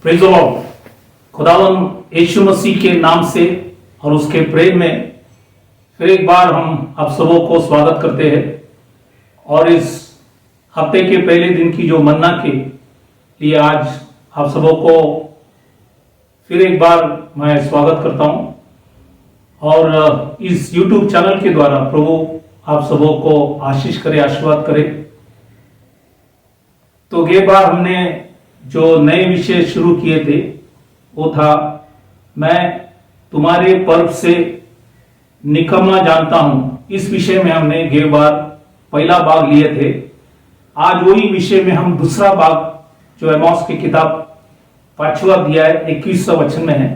Praise the Lord. खुदावंद यीशु मसीह के नाम से और उसके प्रेम में फिर एक बार हम आप सबों को स्वागत करते हैं और इस हफ्ते के पहले दिन की जो मन्ना के लिए आज आप सबों को फिर एक बार मैं स्वागत करता हूं और इस YouTube चैनल के द्वारा प्रभु आप सबों को आशीष करे, आशीर्वाद करे। तो ये बार हमने जो नए विषय शुरू किए थे वो था मैं तुम्हारे पर्व से निकम्मा जानता हूं। इस विषय में हमने ये बार पहला भाग लिए थे। आज वही विषय में हम दूसरा भाग जो एमोस की किताब 5वां अध्याय 21वां वचन में है,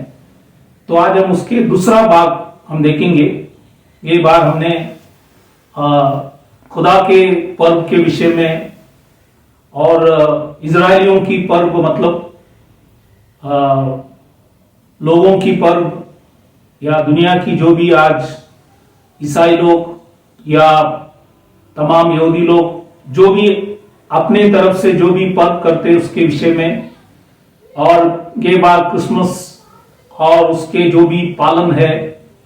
तो आज हम उसके दूसरा भाग हम देखेंगे। ये बार हमने खुदा के पर्व के विषय में और इजराइलियों की पर्व मतलब लोगों की पर्व या दुनिया की जो भी आज ईसाई लोग या तमाम यहूदी लोग जो भी अपने तरफ से जो भी पर्व करते उसके विषय में, और ये बार क्रिसमस और उसके जो भी पालन है,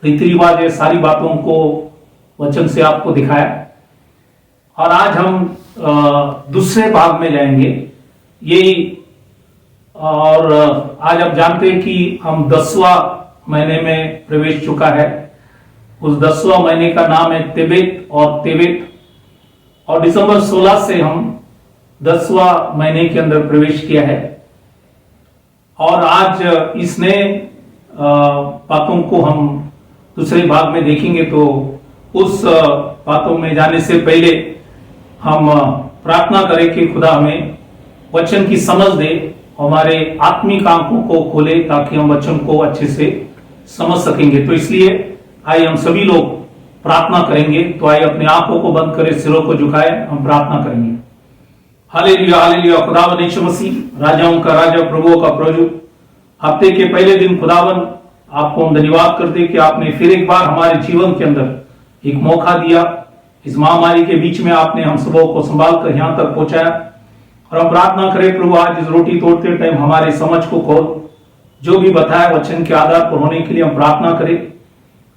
रीति रिवाज है, सारी बातों को वचन से आपको दिखाया। और आज हम दूसरे भाग में जाएंगे यही। और आज आप जानते हैं कि हम 10वां महीने में प्रवेश चुका है। उस 10वां महीने का नाम है तेबेत और तेबेत, और दिसंबर 16 से हम 10वां महीने के अंदर प्रवेश किया है। और आज इस नए बातों को हम दूसरे भाग में देखेंगे। तो उस बातों में जाने से पहले हम प्रार्थना करें कि खुदा हमें वचन की समझ दे, हमारे आत्मिक आंखों को खोले ताकि हम वचन को अच्छे से समझ सकेंगे। तो इसलिए आइए हम सभी लोग प्रार्थना करेंगे। तो आइए अपने आंखों को बंद करें, सिरों को झुकाए, हम प्रार्थना करेंगे। Hallelujah hallelujah. खुदावन यीशु मसीह, राजाओं का राजा, प्रभुओं का प्रभु, हफ्ते के पहले दिन खुदावन आपको हम धन्यवाद करते कि आपने फिर एक बार हमारे जीवन के अंदर एक मौका दिया। इस महामारी के बीच में आपने हम सबों को संभाल कर यहां तक पहुंचाया। और हम प्रार्थना करें प्रभु, आज इस रोटी तोड़ते टाइम हमारे समझ को खोल, जो भी बताया वचन के आधार पर होने के लिए हम प्रार्थना करें।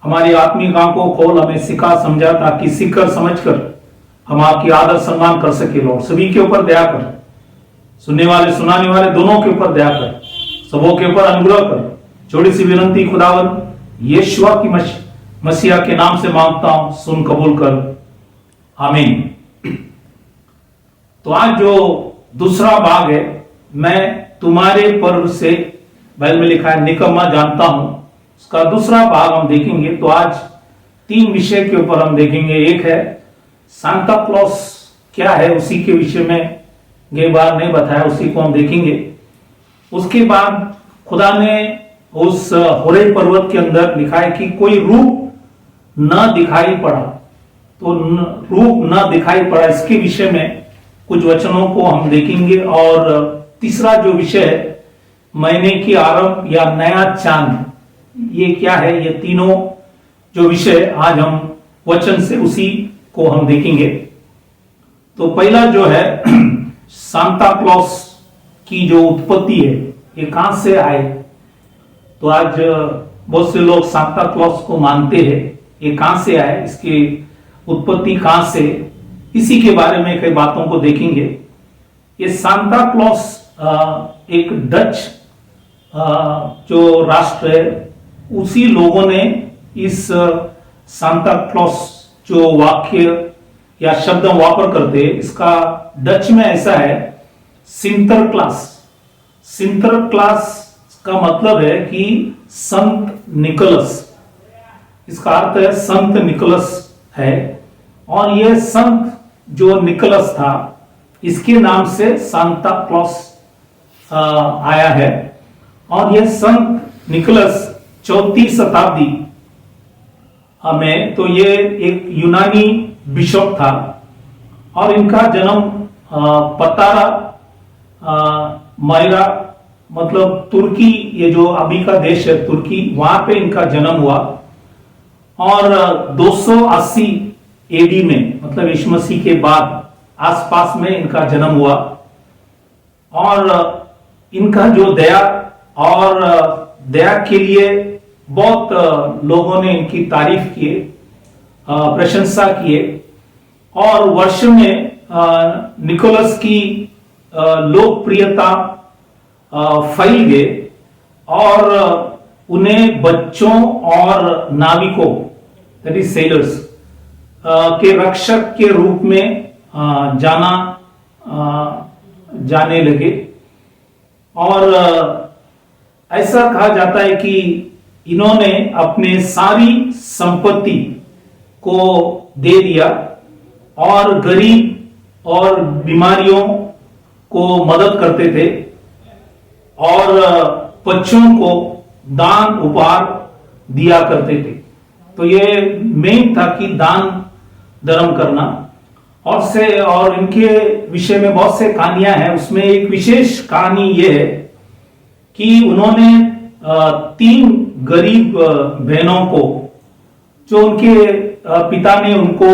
हमारी आत्मिक आंखों को खोल, हमें सिखा समझा ताकि सीखकर समझकर हम आपकी आदर सम्मान कर सके। लॉर्ड सभी के ऊपर दया कर, सुनने वाले सुनाने वाले दोनों के ऊपर दया कर, सबों के ऊपर अनुग्रह कर। छोटी सी विनंती खुदावन यीशुआ की मसीहा के नाम से मांगता हूं, सुन कबूल कर, आमीन। तो आज जो दूसरा भाग है, मैं तुम्हारे पर्व से, बाइबल में लिखा है निकम्मा जानता हूं, उसका दूसरा भाग हम देखेंगे। तो आज 3 विषय के ऊपर हम देखेंगे। एक है सांता क्लॉस क्या है, उसी के विषय में ये बार नहीं बताया, उसी को हम देखेंगे। उसके बाद खुदा ने उस होरे पर्वत के अंदर लिखा है कि कोई रूप न दिखाई पड़ा, तो रूप न दिखाई पड़ा, इसके विषय में कुछ वचनों को हम देखेंगे। और तीसरा जो विषय है महीने की आरंभ या नया चांद, ये क्या है, ये तीनों जो विषय आज हम वचन से उसी को हम देखेंगे। तो पहला जो है सांता क्लॉस की जो उत्पत्ति है, ये कहां से आए। तो आज बहुत से लोग सांता क्लॉस को मानते हैं, ये कहां से आए, इसकी उत्पत्ति कहां से, इसी के बारे में कई बातों को देखेंगे। ये सांता क्लॉस एक डच जो राष्ट्र है, उसी लोगों ने इस सांता क्लॉस जो वाक्य या शब्द वापर करते हैं, इसका डच में ऐसा है सिंटरक्लास। सिंटरक्लास का मतलब है कि संत निकोलस, इसका अर्थ है संत निकोलस है। और यह संत जो निकोलस था, इसके नाम से सांता क्लॉस आया है। और यह संत निकोलस 4वीं शताब्दी में, तो ये एक यूनानी बिशप था। और इनका जन्म पतारा मायरा मतलब तुर्की, ये जो अभी का देश है तुर्की, वहां पे इनका जन्म हुआ। और 280 एडी में, मतलब यीशु मसीह के बाद आसपास में इनका जन्म हुआ। और इनका जो दया और दया के लिए बहुत लोगों ने इनकी तारीफ किए, प्रशंसा किए, और वर्ष में निकोलस की लोकप्रियता फैल गए और उन्हें बच्चों और नाविकों, दैट इज सेलर्स, के रक्षक के रूप में जाने लगे। और ऐसा कहा जाता है कि इन्होंने अपने सारी संपत्ति को दे दिया और गरीब और बीमारियों को मदद करते थे और बच्चों को दान उपहार दिया करते थे। तो ये मेन था कि दान धर्म करना। और इनके विषय में बहुत से कहानियां हैं। उसमें एक विशेष कहानी ये है कि उन्होंने 3 गरीब बहनों को, जो उनके पिता ने उनको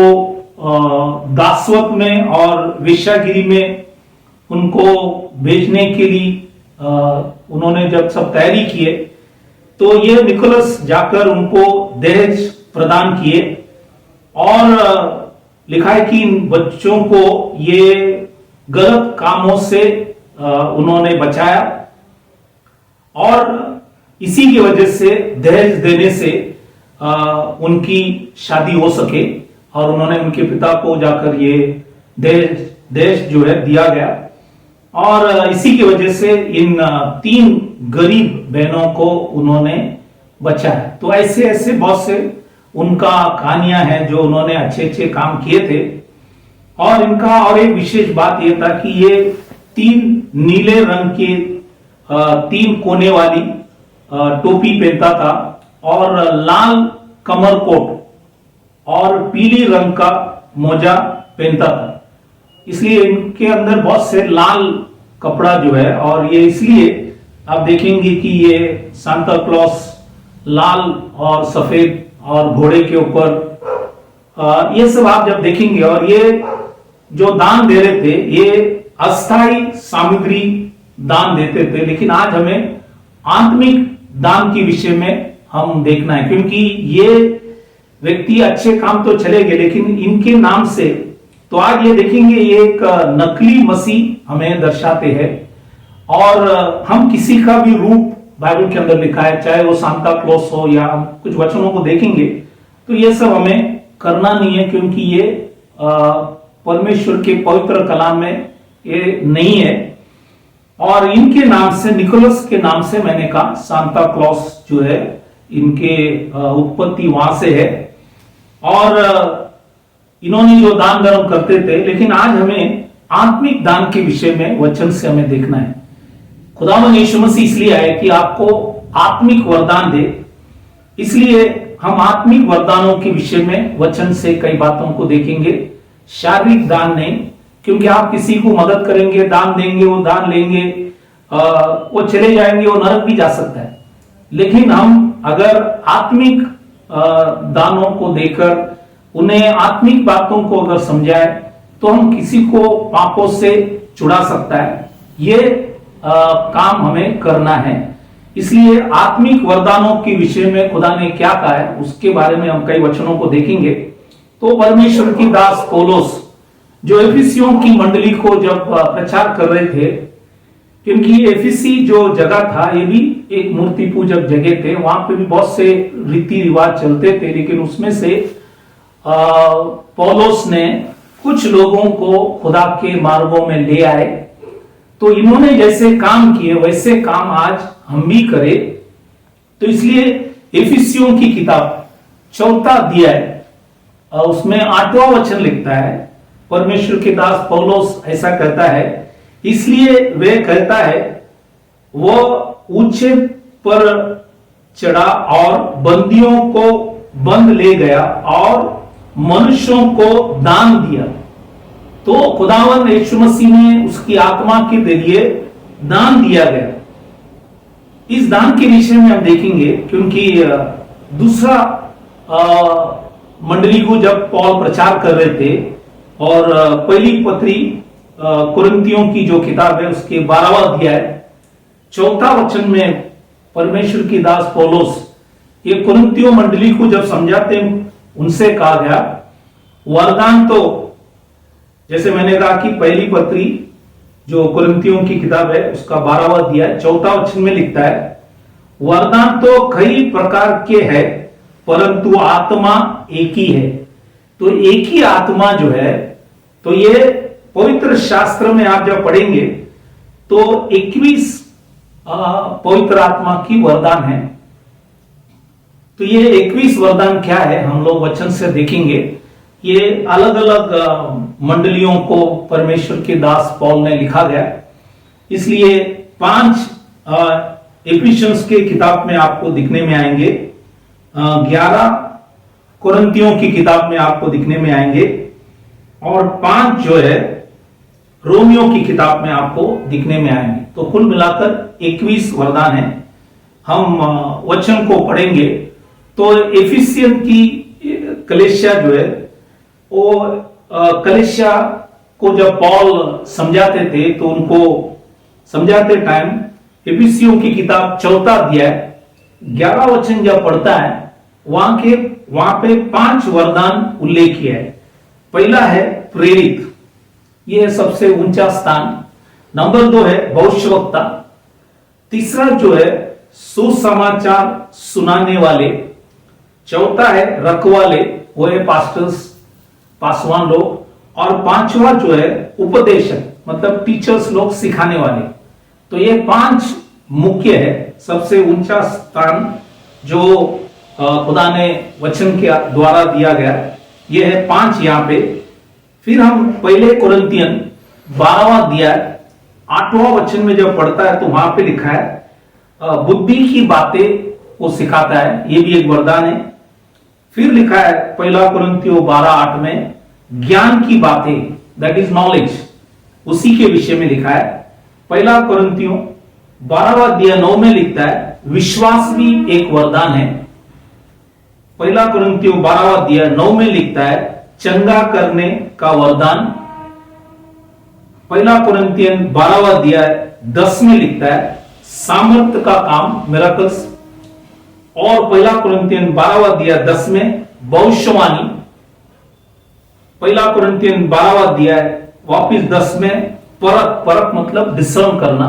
दासत्व में और वेश्यागिरी में उनको भेजने के लिए उन्होंने जब सब तैयारी किए, तो ये निकोलस जाकर उनको दहेज प्रदान किए। और लिखा है कि इन बच्चों को ये गलत कामों से उन्होंने बचाया और इसी की वजह से दहेज देने से उनकी शादी हो सके और उन्होंने उनके पिता को जाकर ये दहेज जो है दिया गया और इसी की वजह से इन 3 गरीब बहनों को उन्होंने बचाया। तो ऐसे ऐसे बहुत से उनका कहानियां हैं जो उन्होंने अच्छे अच्छे काम किए थे। और इनका और एक विशेष बात यह था कि ये 3 नीले रंग के 3 कोने वाली टोपी पहनता था और लाल कमर कोट और पीली रंग का मोजा पहनता था। इसलिए इनके अंदर बहुत से लाल कपड़ा जो है, और ये इसलिए आप देखेंगे कि ये सांता क्लॉस लाल और सफेद और घोड़े के ऊपर, ये सब आप जब देखेंगे। और ये जो दान दे रहे थे ये अस्थाई सामग्री दान देते थे, लेकिन आज हमें आत्मिक दान के विषय में हम देखना है, क्योंकि ये व्यक्ति अच्छे काम तो चले गए लेकिन इनके नाम से, तो आज ये देखेंगे ये एक नकली मसीह हमें दर्शाते हैं। और हम किसी का भी रूप बाइबल के अंदर लिखा है, चाहे वो सांता क्लॉस हो या हम कुछ वचनों को देखेंगे, तो ये सब हमें करना नहीं है, क्योंकि ये परमेश्वर के पवित्र कलाम में ये नहीं है। और इनके नाम से, निकोलस के नाम से, मैंने कहा सांता क्लॉस जो है इनके उत्पत्ति वहां से है। और इन्होंने जो दान धर्म करते थे, लेकिन आज हमें आत्मिक दान के विषय में वचन से हमें देखना है। खुदावन यीशु मसीह इसलिए आए कि आपको आत्मिक वरदान दे, इसलिए हम आत्मिक वरदानों के विषय में वचन से कई बातों को देखेंगे। शारीरिक दान नहीं, क्योंकि आप किसी को मदद करेंगे, दान देंगे, वो दान लेंगे, वो चले जाएंगे, वो नरक भी जा सकता है। लेकिन हम अगर आत्मिक दानों को देकर उन्हें आत्मिक बातों को अगर समझाए, तो हम किसी को पापों से छुड़ा सकता है। ये काम हमें करना है। इसलिए आत्मिक वरदानों के विषय में खुदा ने क्या कहा है उसके बारे में हम कई वचनों को देखेंगे। तो परमेश्वर की दास पौलुस जो एफिसियों की मंडली को जब प्रचार कर रहे थे, क्योंकि एफिसी जो जगह था ये भी एक मूर्ति पूजक जगह थे, वहां पे भी बहुत से रीति रिवाज चलते थे, लेकिन उसमें से पौलुस ने कुछ लोगों को खुदा के मार्गों में ले आए। तो इन्होंने जैसे काम किए वैसे काम आज हम भी करें। तो इसलिए एफिसियों की किताब 4 अध्याय उसमें 8वां वचन लिखता है, परमेश्वर के दास पौलुस ऐसा कहता है, इसलिए वे कहता है वो ऊंचे पर चढ़ा और बंदियों को बंद ले गया और मनुष्यों को दान दिया। तो खुदावन यीशु मसीह ने उसकी आत्मा के जरिए दान दिया गया। इस दान के विषय में हम देखेंगे, क्योंकि दूसरा मंडली को जब पौल प्रचार कर रहे थे, और पहली पत्री कुरिन्थियों की जो किताब है उसके 12वां अध्याय चौथा वचन में परमेश्वर की दास पौलुस ये कुरिन्थियों मंडली को जब समझाते उनसे कहा गया वरदान तो जैसे मैंने कहा कि पहली पत्री जो कुरिन्थियों की किताब है उसका 12वां अध्याय चौथा वचन में लिखता है वरदान तो कई प्रकार के हैं परंतु आत्मा एक ही है। तो एक ही आत्मा जो है तो ये पवित्र शास्त्र में आप जब पढ़ेंगे तो 21 पवित्र आत्मा की वरदान है। तो ये 21 वरदान क्या है हम लोग वचन से देखेंगे। ये अलग अलग मंडलियों को परमेश्वर के दास पौल ने लिखा गया, इसलिए 5 एफिशियंस के किताब में आपको दिखने में आएंगे, 11 कुरिन्थियों की किताब में आपको दिखने में आएंगे और 5 जो है रोमियो की किताब में आपको दिखने में आएंगे। तो कुल मिलाकर 21 वरदान है। हम वचन को पढ़ेंगे तो एफिसियन की कलेसिया जो है वो कलेसिया को जब पौल समझाते थे तो उनको समझाते टाइम एफिसियों की किताब 4 अध्याय 11 वचन जब पढ़ता है वहां पे 5 वरदान उल्लेख किया है। पहला है प्रेरित, यह है सबसे ऊंचा स्थान। नंबर 2 है भविष्यवक्ता। तीसरा जो है सुसमाचार सुनाने वाले। चौथा है रखवाले, वो है पास्टर्स पासवान लोग। और 5वां जो है उपदेशक मतलब टीचर्स लोग सिखाने वाले। तो ये 5 मुख्य है, सबसे ऊंचा स्थान जो खुदा ने वचन के द्वारा दिया गया ये है 5 यहां पे। फिर हम पहले कुरिन्थियन 12वां अध्याय 8वां वचन में जब पढ़ता है तो वहां पे लिखा है बुद्धि की बातें वो सिखाता है, ये भी एक वरदान है। फिर लिखा है पहला कुरिन्थियों 12:8 में ज्ञान की बातें, दैट इज नॉलेज, उसी के विषय में लिखा है। पहला कुरिन्थियों 12वां अध्याय 9 में लिखता है विश्वास भी एक वरदान है। पहला कुरिन्थियों 12वां अध्याय 9 में लिखता है चंगा करने का वरदान। पहला कुरिन्थियन 12वां अध्याय 10 में लिखता है सामर्थ्य का काम, मिरेकल्स। और पहला कुरिन्थियन 12वां अध्याय 10 में भविष्यवाणी। पहला कुरिन्थियन 12वां अध्याय वापिस 10 में परख, परख मतलब डिसर्न करना,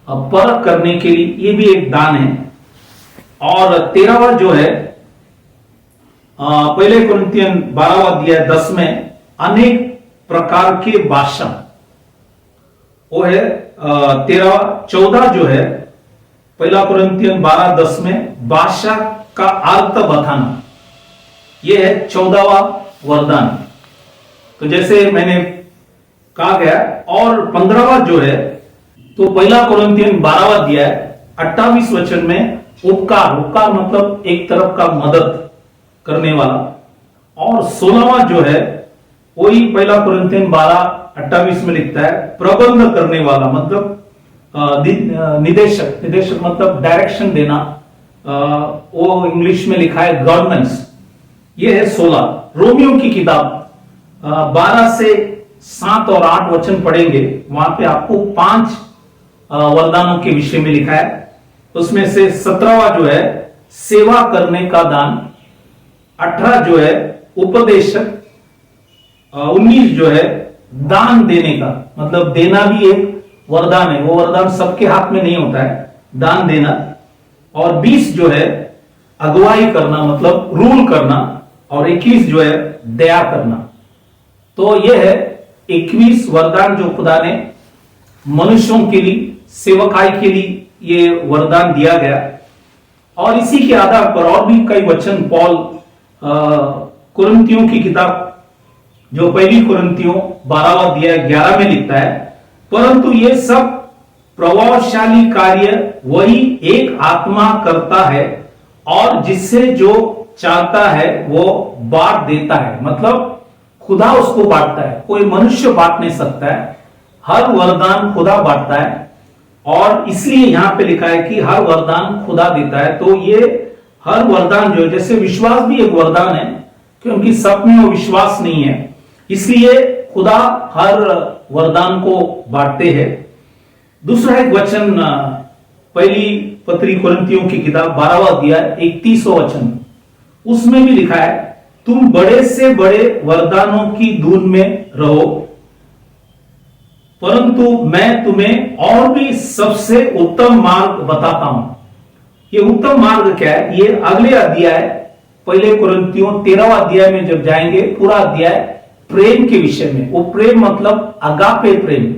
परख करने के लिए ये भी एक दान है। और 13वां जो है पहले कुरिन्थियन 12वां अध्याय 10 में अनेक प्रकार के भाषा, वो है 13। 14 जो है पहला कुरिन्थियन 12:10 में भाषा का अर्थ बताना, यह है 14वां वरदान। तो जैसे मैंने कहा गया। और 15वां जो है तो पहला कुरिन्थियन 12वां अध्याय 28 वचन में उपकार, उपकार मतलब एक तरफ का मदद करने वाला। और 16वां जो है वही पहला कुरिन्थियन 12:28 में लिखता है प्रबंध करने वाला, मतलब निदेशक, निदेशक मतलब डायरेक्शन देना, वो इंग्लिश में लिखा है गवर्नेंस, ये है 16। रोमियो की किताब 12 से 7 और 8 वचन पढ़ेंगे, वहां पे आपको 5 वरदानों के विषय में लिखा है। उसमें से 17वां जो है सेवा करने का दान, 18 जो है उपदेशक, 19 जो है दान देने का, मतलब देना भी एक वरदान है, वो वरदान सबके हाथ में नहीं होता है, दान देना। और 20 जो है अगुवाई करना मतलब रूल करना, और 21 जो है दया करना। तो यह है 21 वरदान जो खुदा ने मनुष्यों के लिए, सेवकाई के लिए ये वरदान दिया गया। और इसी के आधार पर और भी कई वचन पौल कुरिन्थियों की किताब जो पहली कुरिन्थियों 12वां अध्याय 11 में लिखता है परंतु ये सब प्रभावशाली कार्य वही एक आत्मा करता है और जिससे जो चाहता है वो बांट देता है। मतलब खुदा उसको बांटता है, कोई मनुष्य बांट नहीं सकता है, हर वरदान खुदा बांटता है। और इसलिए यहां पे लिखा है कि हर वरदान खुदा देता है। तो ये हर वरदान जो है, जैसे विश्वास भी एक वरदान है क्योंकि सब में वो विश्वास नहीं है, इसलिए खुदा हर वरदान को बांटते हैं। दूसरा एक वचन पहली पत्री कुरिन्थियों की किताब 12वां अध्याय 31वां वचन, उसमें भी लिखा है, तुम बड़े से बड़े वरदानों की धुन में रहो, परंतु मैं तुम्हें और भी सबसे उत्तम मार्ग बताता हूं। ये उत्तम मार्ग क्या है? ये अगले अध्याय पहले कुरिन्थियों 13वां अध्याय में जब जाएंगे, पूरा अध्याय प्रेम के विषय में। वो प्रेम मतलब अगापे प्रेम,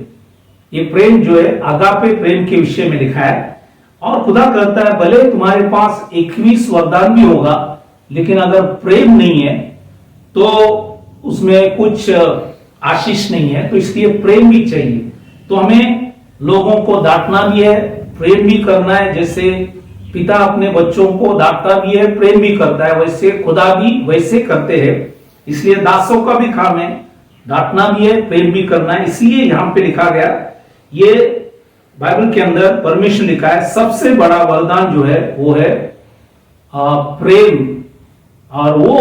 ये प्रेम जो है अगापे प्रेम के विषय में लिखा है। और खुदा कहता है भले तुम्हारे पास 21 वरदान भी होगा, लेकिन अगर प्रेम नहीं है तो उसमें कुछ आशीष नहीं है। तो इसलिए प्रेम भी चाहिए। तो हमें लोगों को डांटना भी है, प्रेम भी करना है। जैसे पिता अपने बच्चों को डांटता भी है, प्रेम भी करता है, वैसे खुदा भी वैसे करते हैं। इसलिए दासों का भी काम है, डांटना भी है, प्रेम भी करना है। इसलिए यहां पे लिखा गया, ये बाइबल के अंदर परमेश्वर लिखा है सबसे बड़ा वरदान जो है वो है प्रेम। और वो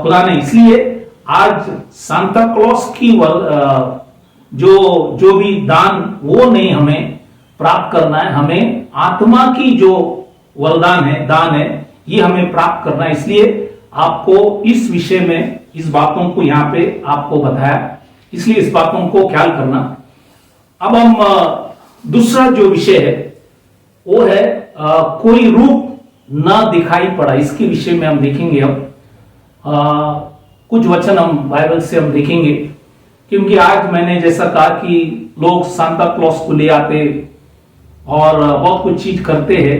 खुदा ने, इसलिए आज सांता क्लॉस की जो भी दान वो नहीं हमें प्राप्त करना है, हमें आत्मा की जो वरदान है, दान है, ये हमें प्राप्त करना है। इसलिए आपको इस विषय में इस बातों को यहां पे आपको बताया, इसलिए इस बातों को ख्याल करना। अब हम दूसरा जो विषय है वो है कोई रूप न दिखाई पड़ा। इसके विषय में हम देखेंगे। अब कुछ वचन हम बाइबल से हम देखेंगे, क्योंकि आज मैंने जैसा कहा कि लोग सांता क्लॉस को ले आते और बहुत कुछ चीज करते हैं।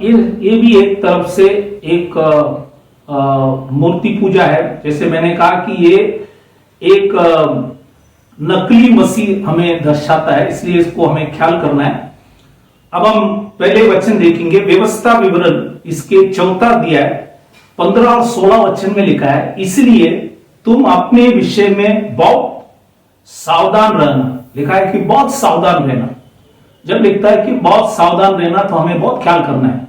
ये भी एक तरफ से एक मूर्ति पूजा है। जैसे मैंने कहा कि ये एक नकली मसीह हमें दर्शाता है, इसलिए इसको हमें ख्याल करना है। अब हम पहले वचन देखेंगे, व्यवस्था विवरण इसके 4 अध्याय 15 और 16 वचन में लिखा है, इसलिए तुम अपने विषय में बहुत सावधान रहना। लिखा है कि बहुत सावधान रहना। जब लिखता है कि बहुत सावधान रहना, तो हमें बहुत ख्याल करना है,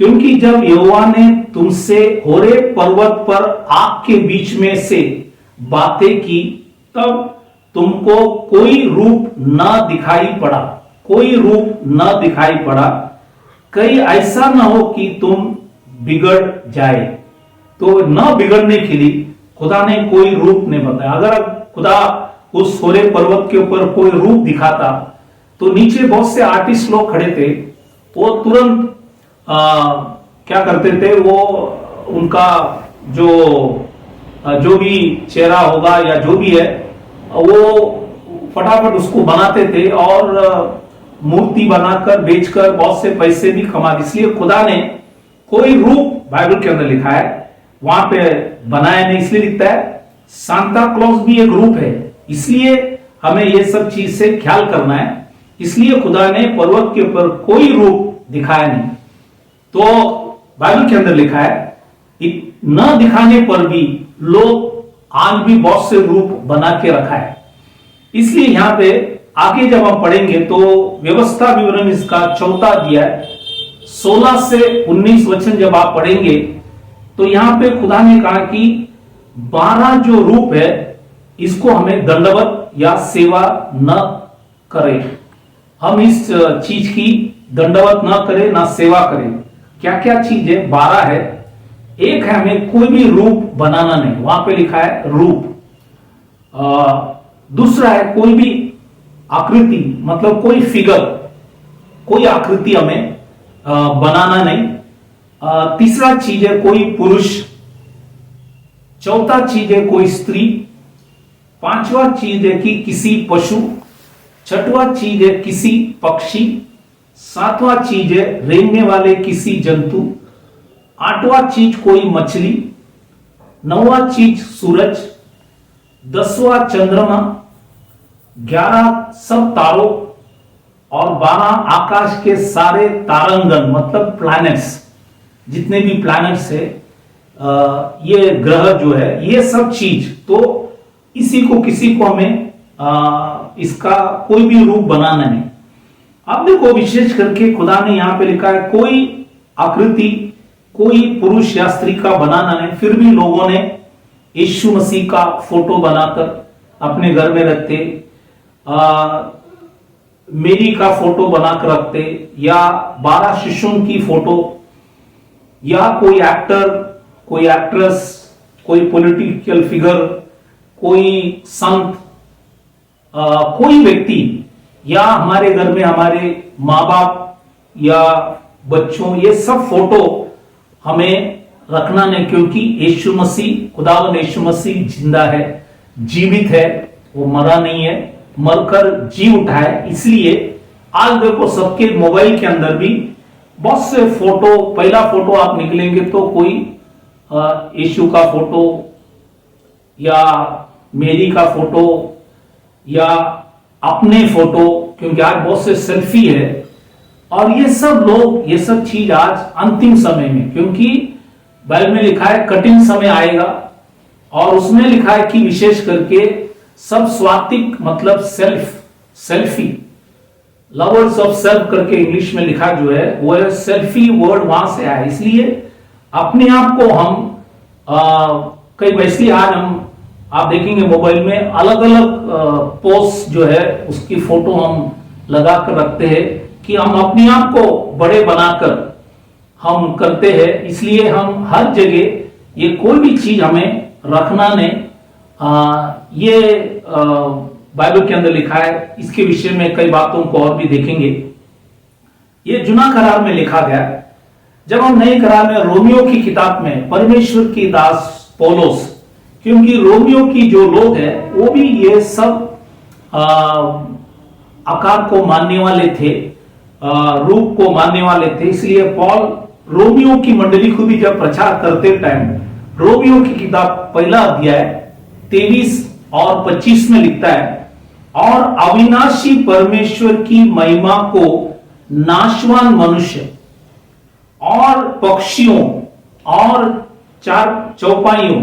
क्योंकि जब यहोवा ने तुमसे होरे पर्वत पर आग के बीच में से बातें की, तब तुमको कोई रूप न दिखाई पड़ा, कोई रूप न दिखाई पड़ा। कहीं ऐसा ना हो कि तुम बिगड़ जाए। तो न बिगड़ने के लिए खुदा ने कोई रूप नहीं बताया। अगर खुदा उस होरे पर्वत के ऊपर कोई रूप दिखाता, तो नीचे बहुत से आर्टिस्ट लोग खड़े थे, वो तुरंत क्या करते थे, वो उनका जो भी चेहरा होगा या जो भी है, वो फटाफट उसको बनाते थे और मूर्ति बनाकर बेचकर बहुत से पैसे भी कमाते। इसलिए खुदा ने कोई रूप बाइबल के अंदर लिखा है, वहां पे बनाया नहीं। इसलिए लिखता है सांता क्लॉस भी एक रूप है। इसलिए हमें ये सब चीज से ख्याल करना है। इसलिए खुदा ने पर्वत के ऊपर कोई रूप दिखाया नहीं। तो बाइबल के अंदर लिखा है न दिखाने पर भी लोग आज भी बहुत से रूप बना के रखा है। इसलिए यहां पे आगे जब हम पढ़ेंगे तो व्यवस्था विवरण इसका 4 अध्याय 16 से 19 वचन जब आप पढ़ेंगे, तो यहां पे खुदा ने कहा कि 12 जो रूप है, इसको हमें दंडवत या सेवा न करें। हम इस चीज की दंडवत न करें, ना सेवा करें। क्या क्या चीज है? 12 है। एक है हमें कोई भी रूप बनाना नहीं, वहां पे लिखा है रूप। दूसरा है कोई भी आकृति, मतलब कोई फिगर, कोई आकृति हमें बनाना नहीं। तीसरा चीज है कोई पुरुष। चौथा चीज है कोई स्त्री। पांचवा चीज है कि किसी पशु। छठवां चीज है किसी पक्षी। सातवां चीज है रेंगने वाले किसी जंतु। आठवां चीज कोई मछली। नौवां चीज सूरज। 10वां चंद्रमा। 11 सब तारों और 12 आकाश के सारे तारंगन, मतलब प्लैनेट्स, जितने भी प्लैनेट्स है, ये ग्रह जो है, ये सब चीज। तो इसी को किसी को हमें इसका कोई भी रूप बनाना नहीं। अब देखो, विशेष करके खुदा ने यहां पे लिखा है कोई आकृति, कोई पुरुष या स्त्री का बनाना नहीं। फिर भी लोगों ने यीशु मसीह का फोटो बनाकर अपने घर में रखते। मेरी का फोटो बनाकर रखते, या 12 शिष्यों की फोटो, या कोई एक्टर, कोई एक्ट्रेस, कोई पॉलिटिकल फिगर, कोई संत, कोई व्यक्ति, या हमारे घर में हमारे माँ बाप या बच्चों, ये सब फोटो हमें रखना नहीं, क्योंकि यीशु मसीह, खुदावंद यीशु मसीह जिंदा है, जीवित है, वो मरा नहीं है, मरकर जी उठा है। इसलिए आज देखो सबके मोबाइल के अंदर भी बहुत से फोटो, पहला फोटो आप निकलेंगे तो कोई यीशु का फोटो या मेरी का फोटो या अपने फोटो, क्योंकि आज बहुत से सेल्फी है। और ये सब लोग, ये सब चीज आज अंतिम समय में, क्योंकि बाइबल में लिखा है कठिन समय आएगा, और उसमें लिखा है कि विशेष करके सब स्वातिक, मतलब सेल्फी, लवर्स ऑफ सेल्फ करके इंग्लिश में लिखा जो है वो है सेल्फी वर्ड, वहां से आया। इसलिए अपने आप को हम कई वैसे आज हम आप देखेंगे मोबाइल में अलग अलग पोस्ट जो है उसकी फोटो हम लगा कर रखते हैं कि हम अपने आप को बड़े बनाकर हम करते हैं। इसलिए हम हर जगह ये कोई भी चीज हमें रखना नहीं। ये बाइबल के अंदर लिखा है, इसके विषय में कई बातों को और भी देखेंगे। ये जुना करार में लिखा गया। जब हम नए करार में रोमियो की किताब में परमेश्वर की दास पौलुस, क्योंकि रोमियो की जो लोग हैं वो भी ये सब आकार को मानने वाले थे, रूप को मानने वाले थे। इसलिए पॉल रोमियो की मंडली को भी जब प्रचार करते टाइम रोमियो की किताब पहला अध्याय 23 और 25 में लिखता है, और अविनाशी परमेश्वर की महिमा को नाशवान मनुष्य और पक्षियों और चार चौपाइयों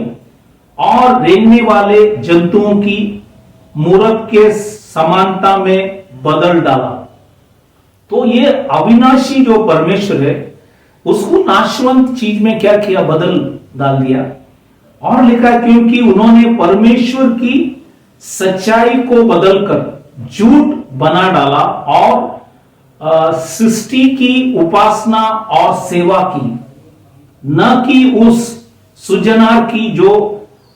और रेंगने वाले जंतुओं की मूरत के समानता में बदल डाला। तो ये अविनाशी जो परमेश्वर है उसको नाशवंत चीज में क्या किया, बदल डाल दिया। और लिखा क्योंकि उन्होंने परमेश्वर की सच्चाई को बदलकर झूठ बना डाला और सृष्टि की उपासना और सेवा की, न कि उस सृजनहार की जो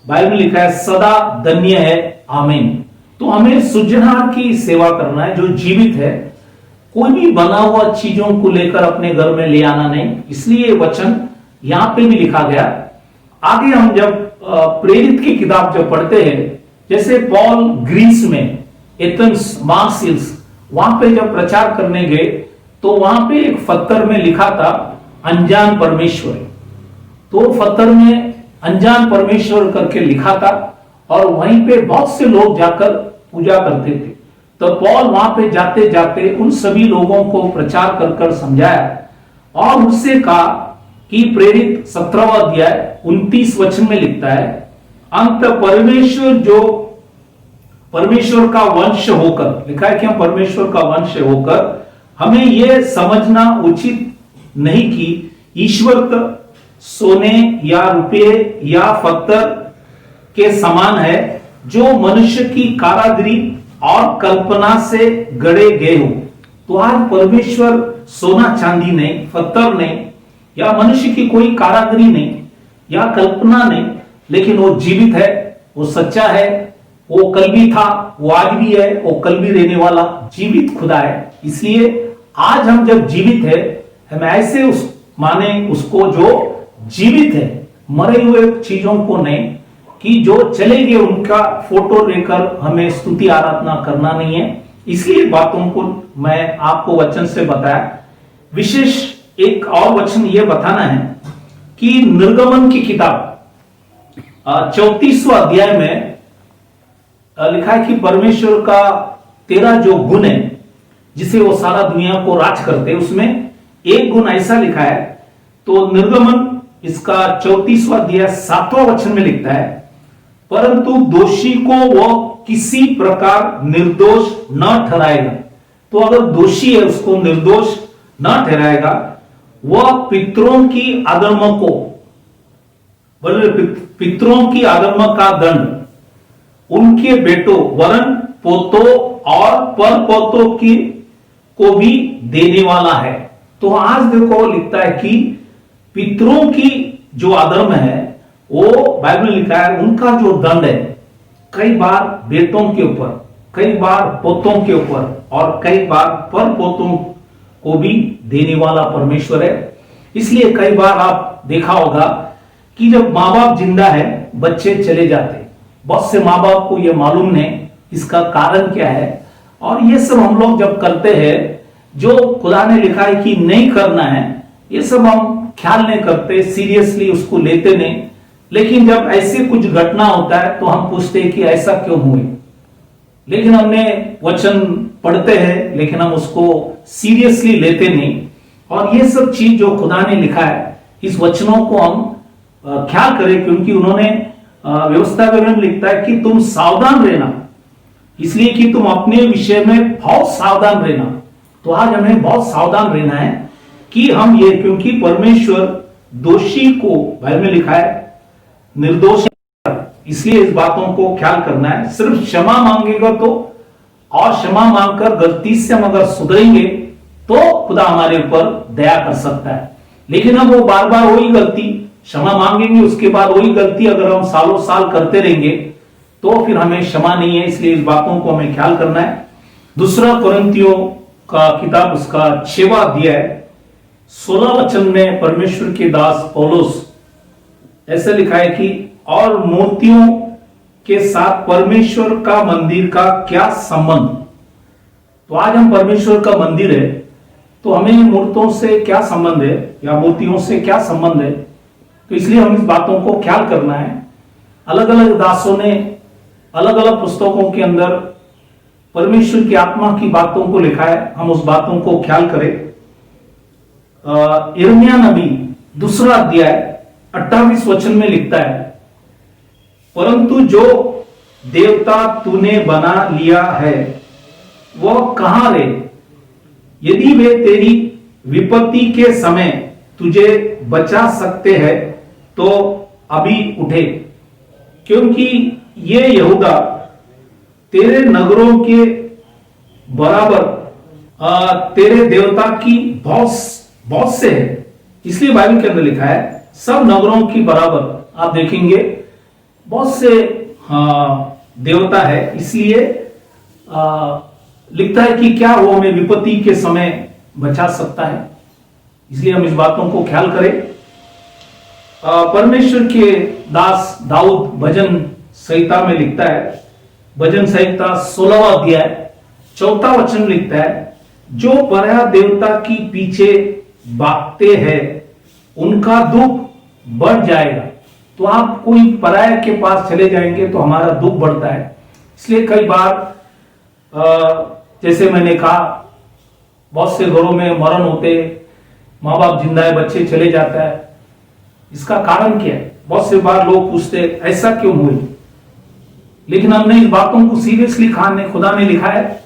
बाइबल लिखा है सदा धन्य है, आमीन। तो हमें सृजनहार की सेवा करना है जो जीवित है। कोई भी बना हुआ चीजों को लेकर अपने घर में ले आना नहीं। इसलिए वचन यहां पे भी लिखा गया। आगे हम जब प्रेरित की किताब जब पढ़ते हैं, जैसे पॉल ग्रीस में एथेंस, मार्सिल्स, वहां पे जब प्रचार करने गए तो वहां पे एक पत्थर में लिखा था अनजान परमेश्वर। तो पत्थर में अनजान परमेश्वर करके लिखा था, और वहीं पे बहुत से लोग जाकर पूजा करते थे। तो पॉल वहां पे जाते जाते उन सभी लोगों को प्रचार कर कर समझाया, और उससे कहा कि प्रेरित 17वां अध्याय 29 वचन में लिखता है, अंत परमेश्वर जो परमेश्वर का वंश होकर, लिखा है कि हम परमेश्वर का वंश होकर हमें यह समझना उचित नहीं कि ईश्वर सोने या रुपये या पत्थर के समान है, जो मनुष्य की कारागिरी और कल्पना से गढ़े गए हो। तो आज परमेश्वर सोना चांदी नहीं, पत्थर नहीं, या मनुष्य की कोई कारागिरी नहीं या कल्पना नहीं, लेकिन वो जीवित है, वो सच्चा है, वो कल भी था, वो आज भी है, वो कल भी रहने वाला जीवित खुदा है। इसलिए आज हम जब जीवित है, हम ऐसे माने उसको जो जीवित है, मरे हुए चीजों को नहीं, कि जो चले गए उनका फोटो लेकर हमें स्तुति आराधना करना नहीं है। इसलिए बातों को मैं आपको वचन से बताया। विशेष एक और वचन यह बताना है कि निर्गमन की किताब 34वां अध्याय में लिखा है कि परमेश्वर का 13 जो गुण है जिसे वो सारा दुनिया को राज करते, उसमें एक गुण ऐसा लिखा है। तो निर्गमन इसका 34वां अध्याय 7वां वचन में लिखता है, परंतु दोषी को वह किसी प्रकार निर्दोष न ठहराएगा। तो अगर दोषी है उसको निर्दोष न ठहराएगा। वह पितरों की अधर्म को, पितरों की अधर्म का दंड उनके बेटों वरन पोतों और पर पोतों की को भी देने वाला है। तो आज देखो लिखता है कि पितरों की जो अधर्म है वो बाइबल में लिखा है, उनका जो दंड है कई बार बेटों के ऊपर, कई बार पोतों के ऊपर और कई बार पर पोतों को भी देने वाला परमेश्वर है। इसलिए कई बार आप देखा होगा कि जब माँ बाप जिंदा है बच्चे चले जाते, बहुत से माँ बाप को यह मालूम नहीं इसका कारण क्या है, और ये सब हम लोग जब करते हैं जो खुदा ने लिखा है कि नहीं करना है, ये सब हम ख्याल नहीं करते, सीरियसली उसको लेते नहीं। लेकिन जब ऐसे कुछ घटना होता है तो हम पूछते हैं कि ऐसा क्यों हुई, लेकिन हमने वचन पढ़ते हैं लेकिन हम उसको सीरियसली लेते नहीं। और ये सब चीज जो खुदा ने लिखा है इस वचनों को हम ख्याल करें, क्योंकि उन्होंने व्यवस्था में लिखता है कि तुम सावधान रहना, इसलिए कि तुम अपने विषय में बहुत सावधान रहना। तो आज हमें बहुत सावधान रहना है कि हम ये, क्योंकि परमेश्वर दोषी को बाइबल में लिखा है निर्दोष, इसलिए इस बातों को ख्याल करना है। सिर्फ क्षमा मांगेगा तो, और क्षमा मांगकर गलती से हम अगर सुधरेंगे तो खुदा हमारे ऊपर दया कर सकता है। लेकिन अब वो बार बार वही गलती, क्षमा मांगेंगे उसके बाद वही गलती अगर हम सालों साल करते रहेंगे तो फिर हमें क्षमा नहीं है। इसलिए इस बातों को हमें ख्याल करना है। दूसरा कोरिन्थियों का किताब उसका 6वां अध्याय 16 वचन में परमेश्वर के दास पौलुस ऐसे लिखा है कि और मूर्तियों के साथ परमेश्वर का मंदिर का क्या संबंध। तो आज हम परमेश्वर का मंदिर है तो हमें मूर्तों से क्या संबंध है या मूर्तियों से क्या संबंध है, तो इसलिए हम इस बातों को ख्याल करना है। अलग अलग दासों ने अलग अलग पुस्तकों के अंदर परमेश्वर की आत्मा की बातों को लिखा है, हम उस बातों को ख्याल करें। यिर्मयाह नबी 2 अध्याय 28 वचन में लिखता है, परंतु जो देवता तूने बना लिया है वह कहां रहे, यदि वे तेरी विपत्ति के समय तुझे बचा सकते हैं तो अभी उठे, क्योंकि ये यहूदा तेरे नगरों के बराबर तेरे देवता की बहुत से है। इसलिए बाइबल के अंदर लिखा है सब नगरों की बराबर। आप देखेंगे बहुत से देवता है, इसलिए लिखता है कि क्या वो हमें विपत्ति के समय बचा सकता है। इसलिए हम इस बातों को ख्याल करें। परमेश्वर के दास दाऊद भजन संहिता में लिखता है, भजन संहिता 16वां अध्याय 4 वचन लिखता है, जो पराया देवता की पीछे भागते हैं उनका दुख बढ़ जाएगा। तो आप कोई पराया के पास चले जाएंगे तो हमारा दुख बढ़ता है। इसलिए कई बार जैसे मैंने कहा बहुत से घरों में मरण होते, माँ बाप जिंदा है बच्चे चले जाता है, इसका कारण क्या है। बहुत से बार लोग पूछते ऐसा क्यों हुई, लेकिन हमने इस बातों को सीरियसली खुदा ने लिखा है।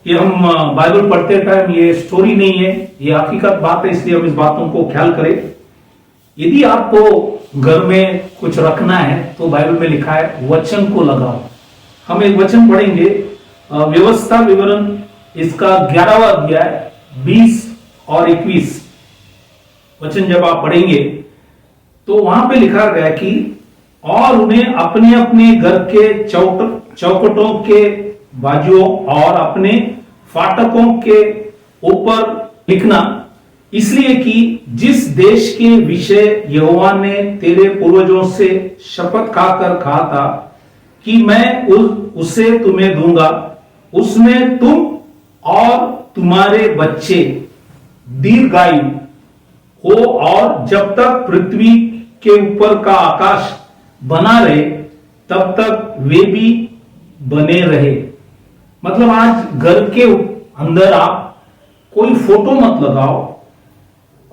ये हम बाइबल पढ़ते टाइम ये स्टोरी नहीं है, ये हकीकत बात है, इसलिए हम इस बातों को ख्याल करें। यदि आपको घर में कुछ रखना है तो बाइबल में लिखा है वचन को लगाओ। हम एक वचन पढ़ेंगे, व्यवस्था विवरण इसका 11वां अध्याय 20 और 21 वचन जब आप पढ़ेंगे तो वहां पे लिखा गया कि और उन्हें अपने अपने घर के चौखटों के बाजुओं और अपने फाटकों के ऊपर लिखना, इसलिए कि जिस देश के विषय यहोवा ने तेरे पूर्वजों से शपथ खाकर कहा था कि मैं उसे तुम्हें दूंगा, उसमें तुम और तुम्हारे बच्चे दीर्घायु हो और जब तक पृथ्वी के ऊपर का आकाश बना रहे तब तक वे भी बने रहे। मतलब आज घर के अंदर आप कोई फोटो मत लगाओ,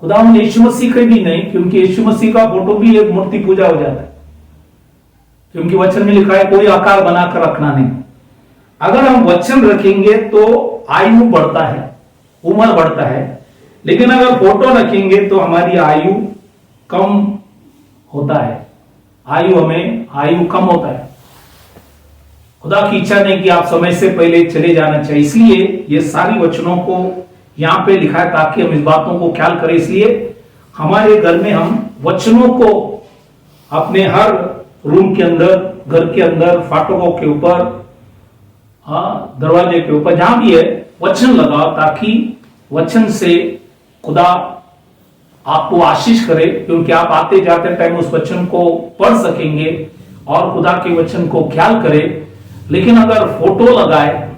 खुदा यीशु मसीह का भी नहीं, क्योंकि यीशु मसीह का फोटो भी एक मूर्ति पूजा हो जाता है, क्योंकि वचन में लिखा है कोई आकार बनाकर रखना नहीं। अगर हम वचन रखेंगे तो आयु बढ़ता है, उम्र बढ़ता है, लेकिन अगर फोटो रखेंगे तो हमारी आयु कम होता है, आयु कम होता है। खुदा की इच्छा नहीं कि आप समय से पहले चले जाना चाहिए, इसलिए ये सारी वचनों को यहाँ पे लिखा है ताकि हम इस बातों को ख्याल करें। इसलिए हमारे घर में हम वचनों को अपने हर रूम के अंदर, घर के अंदर, फाटकों के ऊपर, दरवाजे के ऊपर, जहां भी है वचन लगाओ, ताकि वचन से खुदा आपको आशीष करे, क्योंकि आप आते जाते टाइम उस वचन को पढ़ सकेंगे और खुदा के वचन को ख्याल करें। लेकिन अगर फोटो लगाए,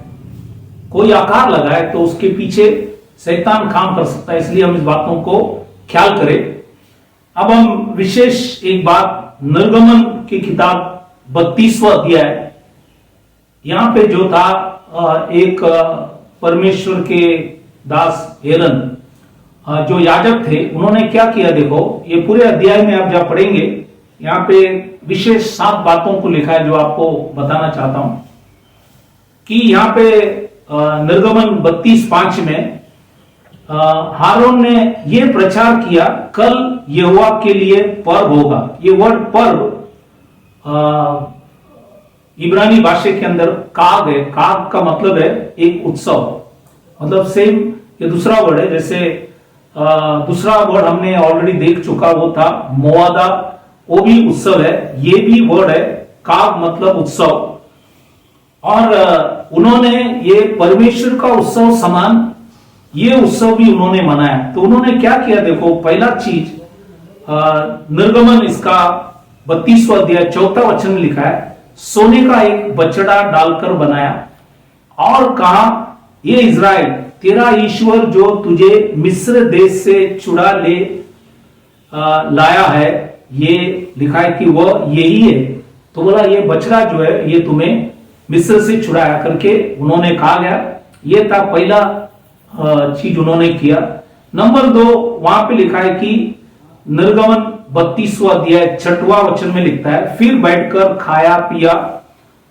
कोई आकार लगाए, तो उसके पीछे शैतान काम कर सकता है। इसलिए हम इस बातों को ख्याल करें। अब हम विशेष एक बात, निर्गमन की किताब 32वां अध्याय, यहां पे जो था एक परमेश्वर के दास एरन, जो याजक थे, उन्होंने क्या किया, देखो ये पूरे अध्याय में आप जब पढ़ेंगे, यहाँ पे विशेष 7 बातों को लिखा है जो आपको बताना चाहता हूं। कि यहाँ पे निर्गमन 32:5 में हारून ने ये प्रचार किया, कल यहोवा के लिए पर्व होगा। ये वर्ड पर्व इब्रानी भाषा के अंदर काग है। काग का मतलब है एक उत्सव, मतलब सेम ये दूसरा वर्ड है। जैसे दूसरा वर्ड हमने ऑलरेडी देख चुका, वो था मोवादा, वो भी उत्सव है। ये भी वर्ड है काग, मतलब उत्सव। और उन्होंने ये परमेश्वर का उत्सव समान ये उत्सव भी उन्होंने मनाया। तो उन्होंने क्या किया, देखो पहला चीज, निर्गमन इसका 32वां अध्याय 4 वचन में लिखा है, सोने का एक बछड़ा डालकर बनाया और कहा, ये इज़राइल तेरा ईश्वर जो तुझे मिस्र देश से छुड़ा ले लाया है, ये लिखा है कि वह यही है। तो बोला ये बछड़ा जो है ये तुम्हें मिस्र से छुड़ाया करके उन्होंने कहा गया। ये था पहला चीज उन्होंने किया। नंबर 2 वहां पे लिखा है कि निर्गमन 32वां अध्याय 6वां वचन में लिखता है, फिर बैठकर खाया पिया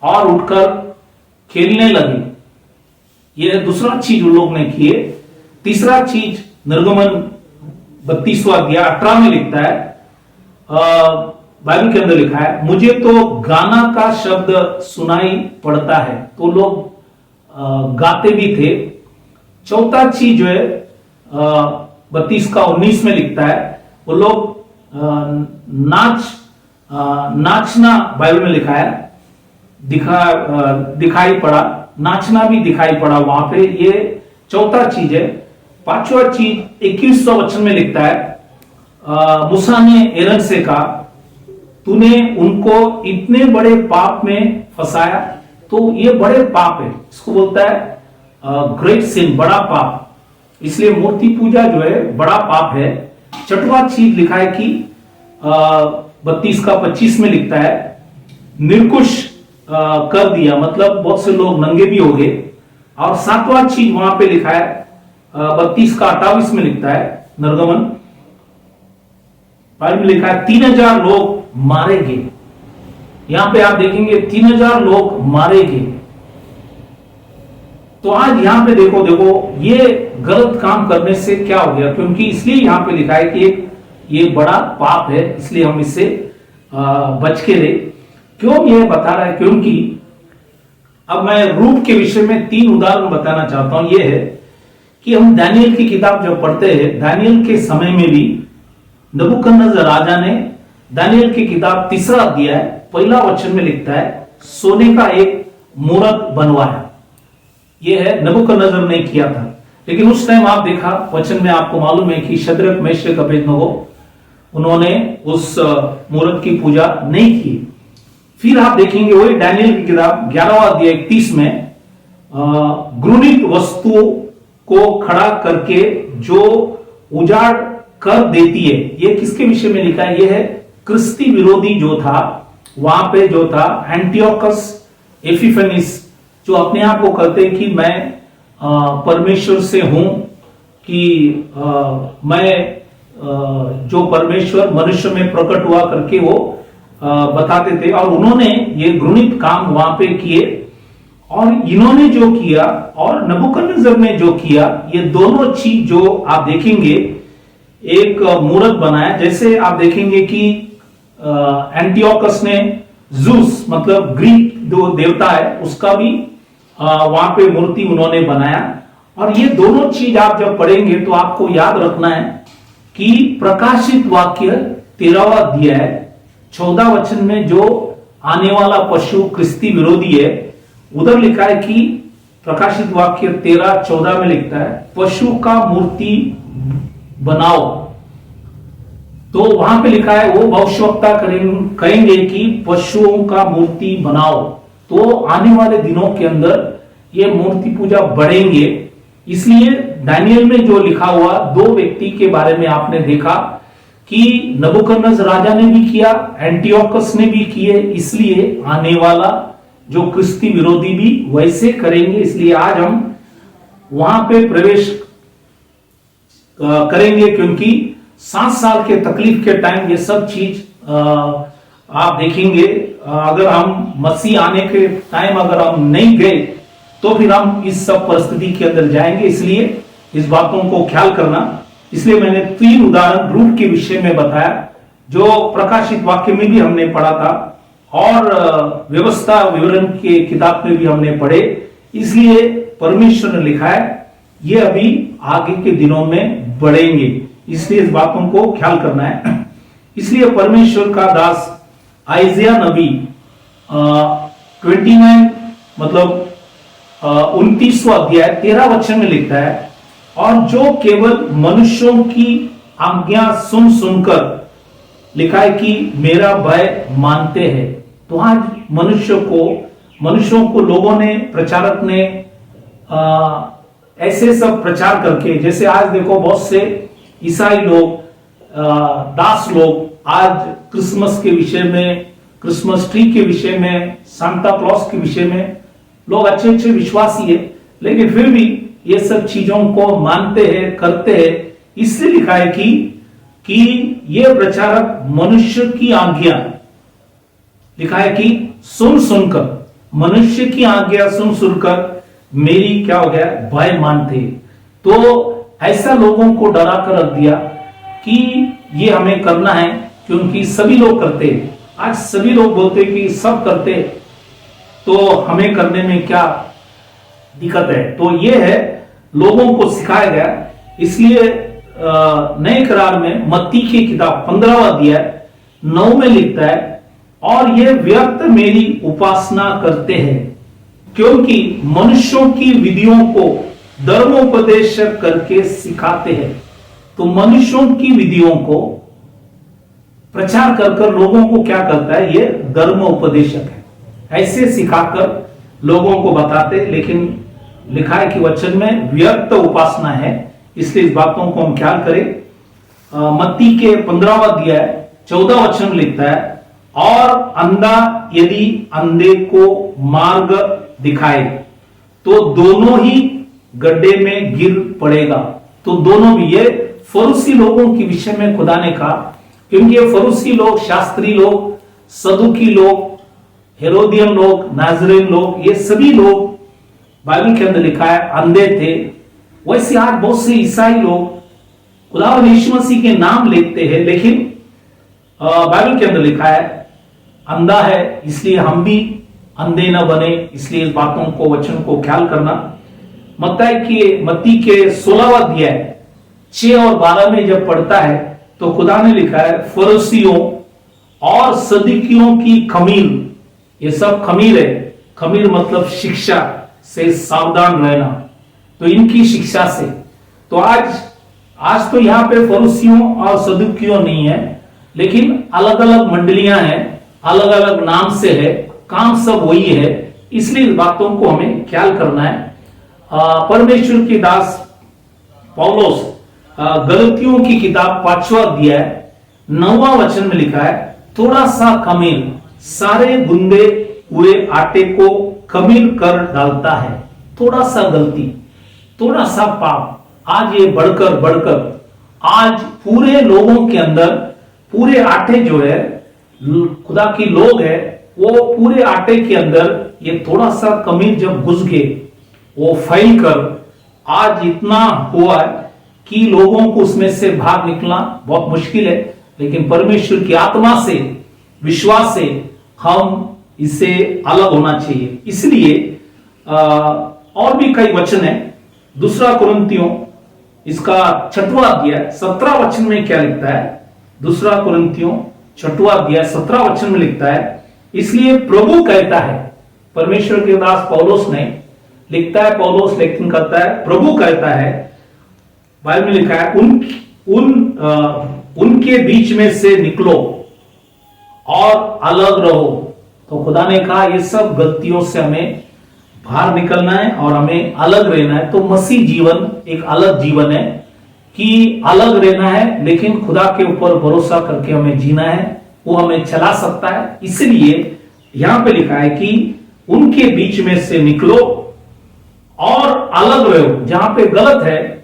और उठकर खेलने लगे। ये दूसरा चीज उन लोग ने किए। तीसरा चीज निर्गमन 32वां अध्याय 18 में लिखता है, बाइबल के अंदर लिखा है, मुझे तो गाना का शब्द सुनाई पड़ता है। तो लोग गाते भी थे। चौथा चीज जो है 32 का 19 में लिखता है, वो लोग नाचना बाइबल में लिखा है, दिखाई पड़ा, नाचना भी दिखाई पड़ा वहां पे। ये चौथा चीज है। पांचवा चीज 21वां वचन में लिखता है, मूसा ने एरन से कहा, तूने उनको इतने बड़े पाप में फंसाया। तो ये बड़े पाप है, इसको बोलता है ग्रेट सिन, बड़ा पाप। इसलिए मूर्ति पूजा जो है बड़ा पाप है। छठवां चीज लिखा है कि 32 का 25 में लिखता है, निर्कुश कर दिया, मतलब बहुत से लोग नंगे भी हो गए। और 7वां चीज वहां पे लिखा है 32 का 28 में लिखता है, निर्गमन में लिखा है 3000 लोग मारे गए। यहां पे आप देखेंगे 3000 लोग मारे गए। तो आज यहां पे देखो ये गलत काम करने से क्या हो गया, क्योंकि इसलिए यहां पे लिखा है कि ये बड़ा पाप है, इसलिए हम इससे बच के रहे। क्यों ये बता रहा है, क्योंकि अब मैं रूप के विषय में 3 उदाहरण बताना चाहता हूं। ये है कि हम दानियल की किताब जब पढ़ते हैं, दानियल के समय में भी नबूकदनेस्सर राजा ने दानियल की किताब 3रा अध्याय 1 वचन में लिखता है, सोने का एक मूरत बनवाया। यह है नबूकदनेस्सर ने किया था। लेकिन उस टाइम आप देखा वचन में, आपको मालूम है कि शद्रक, मेशक, अबेदनगो, उन्होंने उस मूरत की पूजा नहीं की। फिर आप देखेंगे वही दानियल की किताब 11वां अध्याय 31 में, घृणित वस्तु को खड़ा करके जो उजाड़ कर देती है। ये किसके विषय में लिखा है? ये है क्रिस्ती विरोधी जो था, वहां पे जो था एंटियोकस एपिफेनिस, जो अपने आप को कहते हैं कि मैं परमेश्वर से हूं, कि मैं जो परमेश्वर मनुष्य में प्रकट हुआ करके वो बताते थे। और उन्होंने ये घृणित काम वहां पे किए। और इन्होंने जो किया और नबूकदनेस्सर ने जो किया, ये दोनों चीज जो आप देखेंगे, एक मूरत बनाया। जैसे आप देखेंगे कि एंटियोकस ने जूस, मतलब ग्रीक जो देवता है, उसका भी वहां पे मूर्ति उन्होंने बनाया। और ये दोनों चीज आप जब पढ़ेंगे तो आपको याद रखना है कि प्रकाशित वाक्य 13वां अध्याय 14 वचन में जो आने वाला पशु क्रिस्ती विरोधी है, उधर लिखा है कि प्रकाशित वाक्य 13-14 में लिखता है पशु का मूर्ति बनाओ। तो वहां पे लिखा है वो भविष्यवक्ता कहेंगे कि पशुओं का मूर्ति बनाओ। तो आने वाले दिनों के अंदर ये मूर्ति पूजा बढ़ेंगे। इसलिए दानियल में जो लिखा हुआ 2 व्यक्ति के बारे में आपने देखा कि नबूकदनेस्सर राजा ने भी किया, एंटियोकस ने भी किए। इसलिए आने वाला जो क्रिस्ती विरोधी भी वैसे करेंगे। इसलिए आज हम वहां पे प्रवेश करेंगे, क्योंकि 7 साल के तकलीफ के टाइम ये सब चीज आप देखेंगे। अगर हम मसीह आने के टाइम अगर हम नहीं गए तो फिर हम इस सब परिस्थिति के अंदर जाएंगे। इसलिए इस बातों को ख्याल करना। इसलिए मैंने 3 उदाहरण रूप के विषय में बताया जो प्रकाशित वाक्य में भी हमने पढ़ा था और व्यवस्था विवरण के किताब में भी हमने पढ़े। इसलिए परमेश्वर ने लिखा है ये अभी आगे के दिनों में बढ़ेंगे। इसलिए इस बातों को ख्याल करना है। इसलिए परमेश्वर का दास आइजिया नबी 29 मतलब 29वां अध्याय 13 वचन में लिखता है और जो केवल मनुष्यों की आज्ञा सुन सुनकर, लिखा है कि मेरा भय मानते हैं। तो आज मनुष्यों को लोगों ने, प्रचारक ने ऐसे सब प्रचार करके, जैसे आज देखो बहुत से ईसाई लोग, दास लोग आज क्रिसमस के विषय में, क्रिसमस ट्री के विषय में, सांता क्लॉस के विषय में लोग अच्छे अच्छे विश्वासी है, लेकिन फिर भी ये सब चीजों को मानते हैं, करते हैं। इसलिए लिखा है कि ये प्रचारक मनुष्य की आज्ञा, लिखा है कि सुन सुनकर, मनुष्य की आज्ञा सुन सुनकर मेरी क्या हो गया, भय मानते। तो ऐसा लोगों को डरा कर रख दिया कि ये हमें करना है, क्योंकि सभी लोग करते हैं। आज सभी लोग बोलते कि सब करते, तो हमें करने में क्या दिक्कत है। तो ये है लोगों को सिखाया गया। इसलिए नए करार में मत्ती की किताब 15वां अध्याय 9 में लिखता है और ये व्यर्थ मेरी उपासना करते हैं, क्योंकि मनुष्यों की विधियों को धर्मोपदेश करके सिखाते हैं। तो मनुष्यों की विधियों को प्रचार कर लोगों को क्या करता है, ये धर्म उपदेशक है, ऐसे सिखाकर लोगों को बताते। लेकिन लिखा है कि वचन में व्यर्थ उपासना है। इसलिए इस बातों को हम ख्याल करें। मत्ती के 15वां अध्याय 14 वचन लिखता है और अंधा यदि अंधे को मार्ग दिखाए तो दोनों ही गड्ढे में गिर पड़ेगा। तो दोनों भी, ये फरूसी लोगों के विषय में खुदा ने कहा, क्योंकि ये फरूसी लोग, शास्त्री लोग, सदुकी लोग, हेरोदियन लोग, नाजरीन लोग, ये सभी लोग बाइबल के अंदर लिखा है अंधे थे। वैसे आज बहुत से ईसाई लोग खुदा यीशु मसीह के नाम लेते हैं, लेकिन बाइबल के अंदर लिखा है अंधा है, इसलिए हम भी अंधे न बने। इसलिए इस बातों को, वचन को ख्याल करना। मत्ती के 16वां अध्याय 6 और 12 में जब पढ़ता है तो खुदा ने लिखा है फरीसियों और सदूकियों की खमीर, ये सब खमीर है, खमीर मतलब शिक्षा से सावधान रहना। तो इनकी शिक्षा से, तो आज तो यहाँ पे फरीसियों और सदूकियों नहीं है, लेकिन अलग अलग मंडलियां हैं, अलग अलग नाम से है, काम सब वही है। इसलिए बातों को हमें ख्याल करना है। परमेश्वर के दास पौलुस गलतियों की किताब 5वां अध्याय 9वां वचन में लिखा है थोड़ा सा खमीर सारे गुंदे हुए आटे को खमीर कर डालता है। थोड़ा सा गलती, थोड़ा सा पाप, आज ये बढ़कर आज पूरे लोगों के अंदर, पूरे आटे जो है, खुदा की लोग है, वो पूरे आटे के अंदर ये थोड़ा सा खमीर जब घुस गए, वो फैल कर आज इतना हुआ कि लोगों को उसमें से बाहर निकलना बहुत मुश्किल है। लेकिन परमेश्वर की आत्मा से, विश्वास से हम इससे अलग होना चाहिए। इसलिए और भी कई वचन है दूसरा कुरिन्थियों इसका 6वां अध्याय 17 वचन में क्या लिखता है? दूसरा कुरिन्थियों 6वां अध्याय 17 वचन में लिखता है, इसलिए प्रभु कहता है, परमेश्वर के दास पौलुस ने लिखता है, पौलुस लेखन करता है, प्रभु कहता है, बाइबल में लिखा है, उनके बीच में से निकलो और अलग रहो। तो खुदा ने कहा ये सब गलतियों से हमें बाहर निकलना है और हमें अलग रहना है। तो मसीह जीवन एक अलग जीवन है कि अलग रहना है, लेकिन खुदा के ऊपर भरोसा करके हमें जीना है, वो हमें चला सकता है। इसलिए यहां पे लिखा है कि उनके बीच में से निकलो और अलग रहो। जहां पे गलत है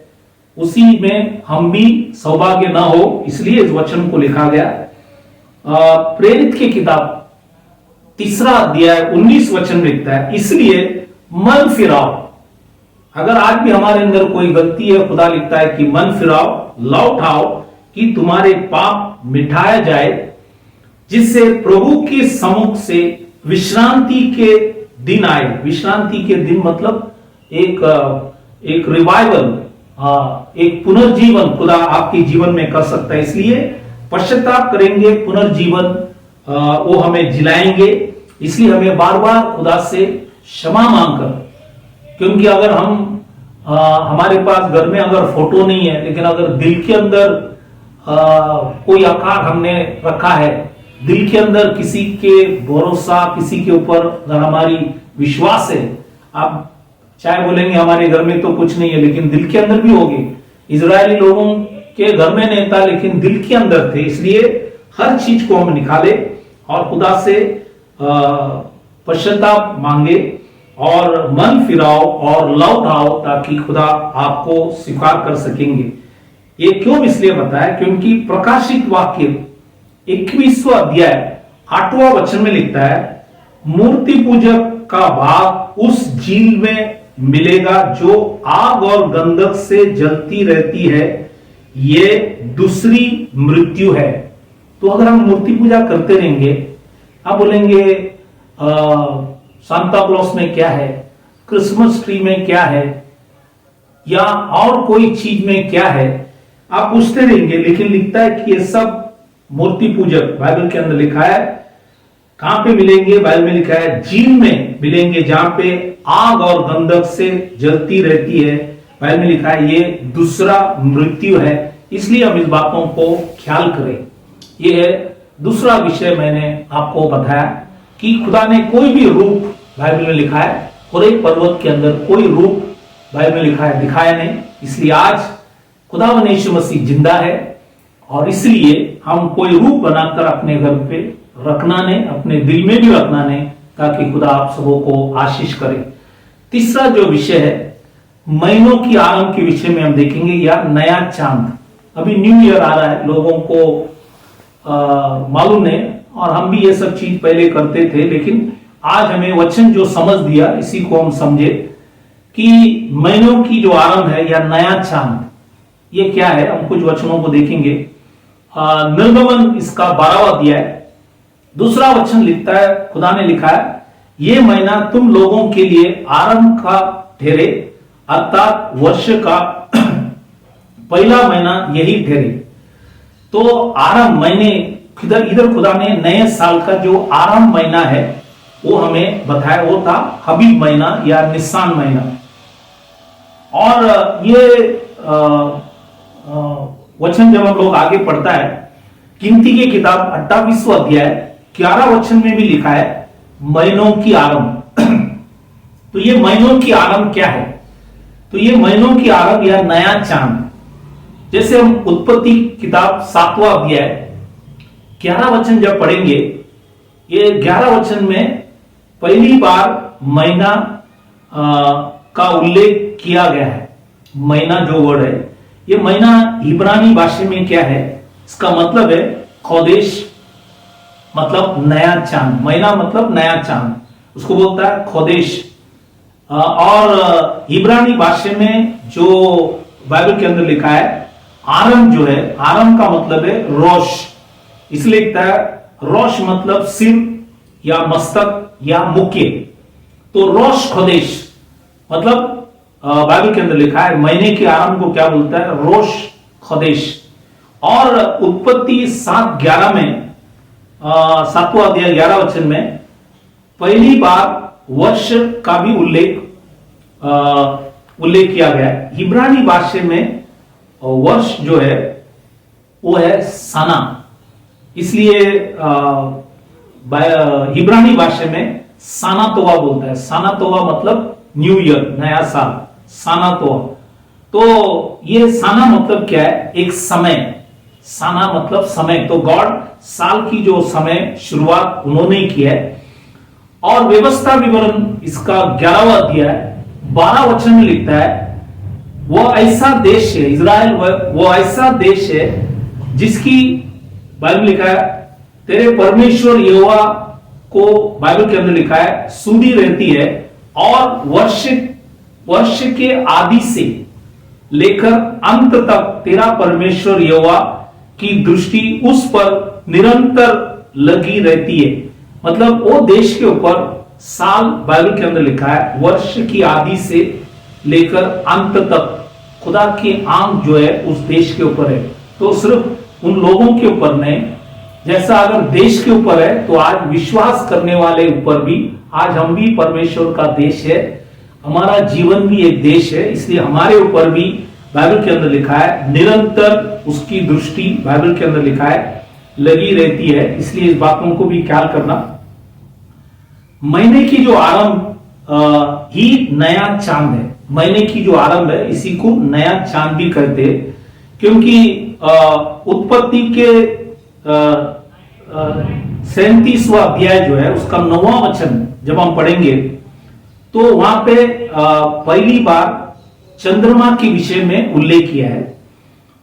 उसी में हम भी सौभाग्य ना हो, इसलिए इस वचन को लिखा गया। प्रेरित की किताब 3 अध्याय 19 वचन लिखता है, इसलिए मन फिराओ। अगर आज भी हमारे अंदर कोई गलती है, खुदा लिखता है कि मन फिराओ, लौट आओ कि तुम्हारे पाप मिटाया जाए, जिससे प्रभु के सम्मुख से विश्रांति के दिन आए। विश्रांति के दिन मतलब एक रिवाइवल, एक पुनर्जीवन खुदा आपके जीवन में कर सकता है। इसलिए पश्चाताप करेंगे, पुनर्जीवन वो हमें जिलाएंगे। इसलिए हमें बार बार खुदा से क्षमा मांगकर, क्योंकि अगर हमारे पास घर में अगर फोटो नहीं है, लेकिन अगर दिल के अंदर कोई आकार हमने रखा है, दिल के अंदर किसी के भरोसा, किसी के ऊपर अगर हमारी विश्वास है, आप चाहे बोलेंगे हमारे घर में तो कुछ नहीं है, लेकिन दिल के अंदर भी होगी। इजरायली लोगों के घर में नहीं था, लेकिन दिल के अंदर थे। इसलिए हर चीज को हम निकाले और खुदा से पश्चाताप मांगे और मन फिराओ और लौट आओ, ताकि खुदा आपको स्वीकार कर सकेंगे। ये क्यों इसलिए बताया? क्योंकि प्रकाशित वाक्य 21वां अध्याय 8वां वचन में लिखता है, मूर्ति पूजक का भाग उस झील में मिलेगा जो आग और गंधक से जलती रहती है, ये दूसरी मृत्यु है। तो अगर हम मूर्ति पूजा करते रहेंगे, आप बोलेंगे सांता क्लॉस में क्या है, क्रिसमस ट्री में क्या है, या और कोई चीज में क्या है, आप पूछते रहेंगे। लेकिन लिखता है कि ये सब मूर्ति पूजक, बाइबल के अंदर लिखा है, कहां पे मिलेंगे? बाइबल में लिखा है झील में मिलेंगे, जहां पे आग और गंधक से जलती रहती है। बाइबल में लिखा है ये दूसरा मृत्यु है। इसलिए हम इस बातों को ख्याल करें। ये है दूसरा विषय मैंने आपको बताया कि खुदा ने कोई भी रूप, बाइबल में लिखा है, होरेब पर्वत के अंदर कोई रूप बाइबल में लिखा है दिखाया नहीं। इसलिए आज खुदावन यीशु मसीह जिंदा है और इसलिए हम कोई रूप बनाकर अपने घर पे रखना नहीं, अपने दिल में भी रखना नहीं, ताकि खुदा आप सबों को आशीष करे। तीसरा जो विषय है महीनों की आरंभ के विषय में हम देखेंगे, या नया चांद। अभी न्यू ईयर आ रहा है, लोगों को मालूम है, और हम भी ये सब चीज पहले करते थे, लेकिन आज हमें वचन जो समझ दिया, इसी को हम समझे कि महीनों की जो आरंभ है या नया चांद, ये क्या है। हम कुछ वचनों को देखेंगे। निर्गमन इसका 12वां अध्याय 2 वचन लिखता है, खुदा ने लिखा है, ये महीना तुम लोगों के लिए आरंभ का ठहरे, अर्थात वर्ष का पहला महीना यही ठहरे। तो आरंभ महीने, इधर खुदा ने नए साल का जो आरंभ महीना है वो हमें बताया, वो था हबीब महीना या निसान महीना। और ये वचन जब हम लोग आगे पढ़ता है, गिनती की किताब 28वां अध्याय 11 वचन में भी लिखा है महीनों की आरंभ। तो ये महीनों की आरंभ क्या है? तो ये महीनों की आरंभ या नया चांद, जैसे हम उत्पत्ति किताब 7वां अध्याय 11 वचन जब पढ़ेंगे, ये 11 वचन में पहली बार महीना का उल्लेख किया गया है। महीना जो वर्ड है, ये महीना इब्रानी भाषा में क्या है? इसका मतलब है खोदेश, मतलब नया चांद। महीना मतलब नया चांद, उसको बोलता है खोदेश। और इब्रानी भाषा में जो बाइबल के अंदर लिखा है आरंभ, जो है आरंभ का मतलब है रोश। इसलिए लिखता है रोश मतलब सिर या मस्तक या मुक्के। तो रोश खोदेश मतलब बाइबल के अंदर लिखा है महीने के आरंभ को क्या बोलता है, रोश खदेश। और उत्पत्ति 7:11 में 7वां अध्याय 11 वचन में पहली बार वर्ष का भी उल्लेख किया गया है। इब्रानी भाषा में वर्ष जो है वो है सना, इसलिए इब्रानी भाषा में साना तोवा बोलता है। साना तोवा मतलब न्यू ईयर, नया साल, साना तोवा। तो ये साना मतलब क्या है, एक समय। साना मतलब समय। तो गॉड साल की जो समय शुरुआत उन्होंने ही किया है। और व्यवस्था विवरण इसका 11वां अध्याय 12 वचन में लिखता है वो ऐसा देश है, इजराइल वो ऐसा देश है जिसकी, बाइबल लिखा है तेरे परमेश्वर यहोवा को, बाइबल के अंदर लिखा है सुधी रहती है और वर्ष के आदि से लेकर अंत तक तेरा परमेश्वर यहोवा की दृष्टि उस पर निरंतर लगी रहती है। मतलब वो देश के ऊपर साल, बाइबल के अंदर लिखा है वर्ष की आदि से लेकर अंत तक खुदा की आंख जो है उस देश के ऊपर है। तो सिर्फ उन लोगों के ऊपर नहीं, जैसा अगर देश के ऊपर है तो आज विश्वास करने वाले ऊपर भी, आज हम भी परमेश्वर का देश है, हमारा जीवन भी एक देश है, इसलिए हमारे ऊपर भी बाइबल के अंदर लिखा है निरंतर उसकी दृष्टि, बाइबल के अंदर लिखा है लगी रहती है। इसलिए इस बातों को भी ख्याल करना। महीने की जो आरंभ ही नया चांद है। महीने की जो आरंभ है इसी को नया चांद भी कहते हैं, क्योंकि उत्पत्ति के 37वां अध्याय जो है उसका 9वां वचन जब हम पढ़ेंगे तो वहां पे पहली बार चंद्रमा के विषय में उल्लेख किया है।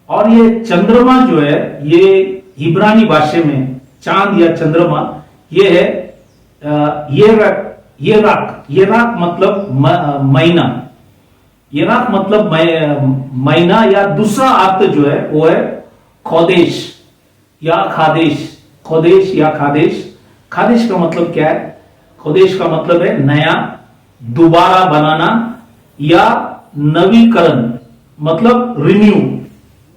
और ये चंद्रमा जो है ये इब्रानी भाषा में चांद या चंद्रमा ये है येराक मतलब महीना। येराक मतलब महीना, या दूसरा अर्थ जो है वो है खोदेश या खादेश। खोदेश या खादेश। खादेश का मतलब क्या है? खोदेश का मतलब है नया, दोबारा बनाना या नवीकरण, मतलब रिन्यू।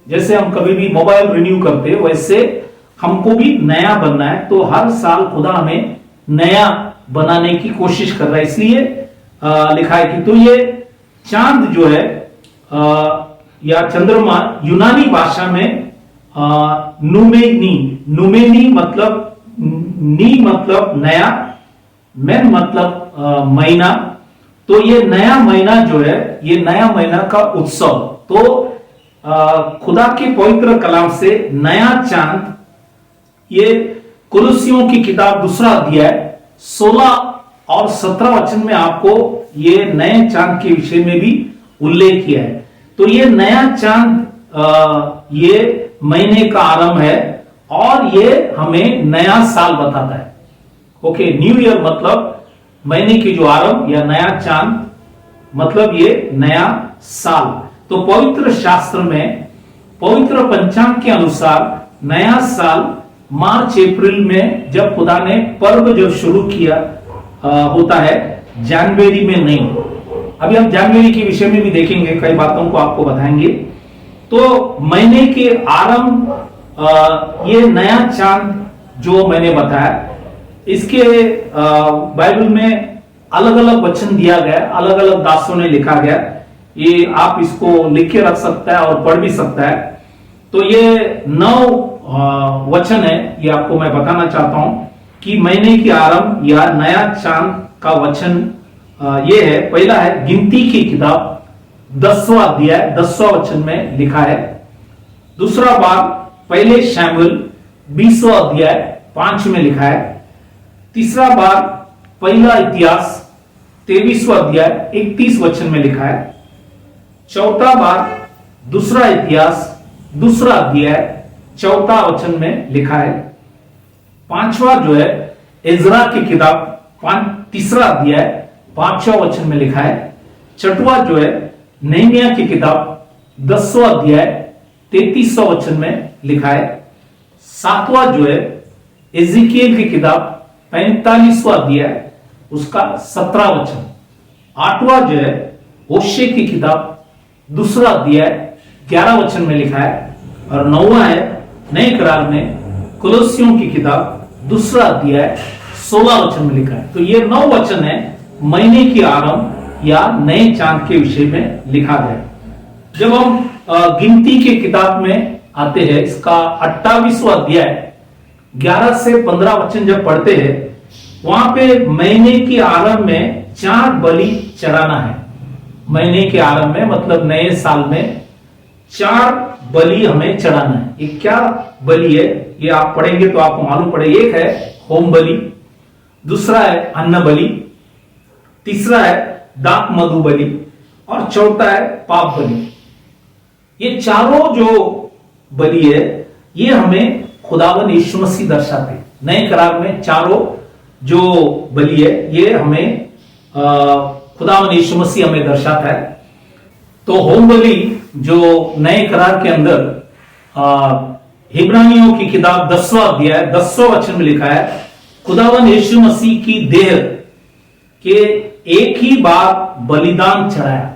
जैसे हम कभी भी मोबाइल रिन्यू करते हैं वैसे हमको भी नया बनना है। तो हर साल खुदा हमें नया बनाने की कोशिश कर रहा है, इसलिए लिखा है कि तो ये चांद जो है या चंद्रमा यूनानी भाषा में नुमेनी मतलब नी मतलब नया, मेन मतलब महीना। तो ये नया महीना जो है ये नया महीना का उत्सव। तो खुदा के पवित्र कलाम से नया चांद, ये कुलुसियों की किताब 2 अध्याय 16 और 17 वचन में आपको ये नए चांद के विषय में भी उल्लेख किया है। तो ये नया चांद ये महीने का आरंभ है और ये हमें नया साल बताता है। ओके, न्यू ईयर मतलब महीने की जो आरंभ या नया चांद मतलब ये नया साल। तो पवित्र शास्त्र में पवित्र पंचांग के अनुसार नया साल मार्च अप्रैल में जब खुदा ने पर्व जब शुरू किया होता है, जनवरी में नहीं। अभी हम जनवरी के विषय में भी देखेंगे, कई बातों को आपको बताएंगे। तो महीने के आरंभ ये नया चांद जो मैंने बताया, इसके बाइबल में अलग अलग वचन दिया गया, अलग अलग दासों ने लिखा गया। ये आप इसको लिख के रख सकता है और पढ़ भी सकता है। तो ये 9 वचन है, ये आपको मैं बताना चाहता हूं कि महीने की आरंभ या नया चांद का वचन ये है। पहला है गिनती की किताब 10वां अध्याय 10वां वचन में लिखा है। दूसरा बार पहले शमूएल 20वां अध्याय 5 में लिखा है। तीसरा बार पहला इतिहास 23वां अध्याय 31 वचन में लिखा है। चौथा बार दूसरा इतिहास 2 अध्याय 4 वचन में लिखा है। पांचवा जो है इज़रा की किताब 3 अध्याय 5वां वचन में लिखा है। छठवां जो है नहम्याह की किताब 10वां अध्याय 33वां वचन में लिखा है। 7वां जो है एजिकियल की किताब 45वां अध्याय उसका 17वां वचन। 8वां जो है होशे की किताब 2 अध्याय 11 वचन में लिखा है, और 9वां है नए करार में कुलुस्सियों की किताब 2 अध्याय 16 वचन में लिखा है। तो ये 9 वचन है महीने की आरंभ या नए चांद के विषय में लिखा गया। जब हम गिनती के किताब में आते हैं, इसका 28वां अध्याय 11 से 15 वचन जब पढ़ते हैं, वहां पे महीने के आरंभ में 4 बलि चढ़ाना है। महीने के आरंभ में मतलब नए साल में 4 बलि हमें चढ़ाना है। ये क्या बलि है, ये आप पढ़ेंगे तो आपको मालूम पड़ेगा। एक है होम बलि, दूसरा है अन्न बलि, तीसरा है दाख मधु बलि, और चौथा है पाप बलि। ये चारों जो बलि है, ये हमें खुदावन यीशु मसीह दर्शाते हैं। नए करार में चारों जो बलि है, ये हमें खुदावन यीशु मसीह हमें दर्शाता है। तो होम बलि जो नए करार के अंदर इब्रानियों की किताब 10वां अध्याय 10वां वचन में लिखा है, खुदावन यीशु मसीह की देह के एक ही बार बलिदान चढ़ाया।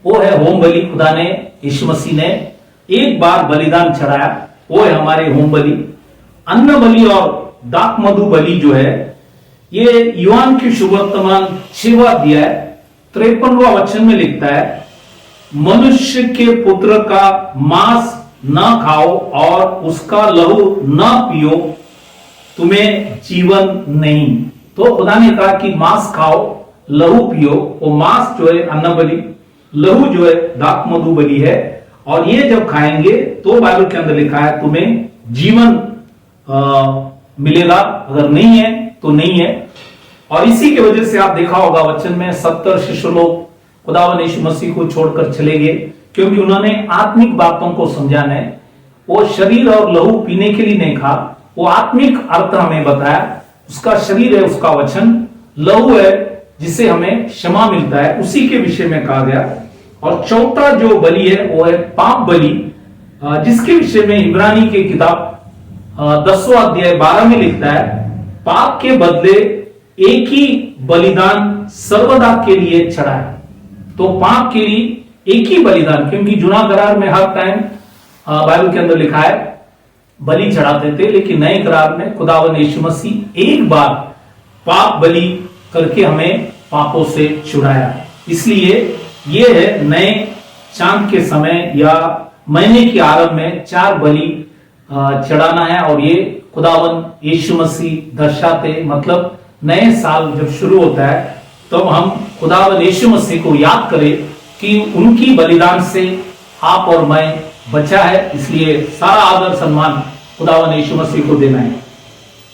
वो है होम बलि। खुदा ने यीशु मसीह ने एक बार बलिदान चढ़ाया, वो है हमारे होम बलि। अन्न बलि और दाख मधु बलि जो है, ये यूहान की सुवर्तमान 6वां अध्याय 53वां वचन में लिखता है, मनुष्य के पुत्र का मांस न खाओ और उसका लहू न पियो, तुम्हें जीवन नहीं। तो खुदा ने कहा कि मांस खाओ, लहू पियो। वो मांस जो है अन्न बलि, लहू जो है दाख मधु बलि है, और ये जब खाएंगे तो बाइबल के अंदर लिखा है तुम्हें जीवन मिलेगा, अगर नहीं है तो नहीं है। और इसी की वजह से आप देखा होगा वचन में 70 शिष्य लोग खुदावन यीशु मसीह को छोड़कर चले गए, क्योंकि उन्होंने आत्मिक बातों को समझाना है। वो शरीर और लहू पीने के लिए नहीं खा, वो आत्मिक अर्थ हमें बताया। उसका शरीर है उसका वचन, लहू है जिसे हमें क्षमा मिलता है, उसी के विषय में कहा गया। और चौथा जो बलि है वो है पाप बलि, जिसके विषय में इब्रानी की किताब 10वां अध्याय 12 में लिखता है, पाप के बदले एक ही बलिदान सर्वदा के लिए चढ़ाया। तो पाप के लिए एक ही बलिदान, क्योंकि जुना करार में हर टाइम बाइबल के अंदर लिखा है बलि चढ़ाते थे, लेकिन नए करार में खुदावन यीशु मसीह एक बार पाप बलि करके हमें पापों से छुड़ाया। इसलिए ये है नए चांद के समय या महीने के आरंभ में 4 बलि चढ़ाना है, और ये खुदावन यीशु मसीह दर्शाते, मतलब नए साल जब शुरू होता है तो हम खुदावन यीशु मसीह को याद करें कि उनकी बलिदान से आप और मैं बचा है। इसलिए सारा आदर सम्मान खुदावन यीशु मसीह को देना है।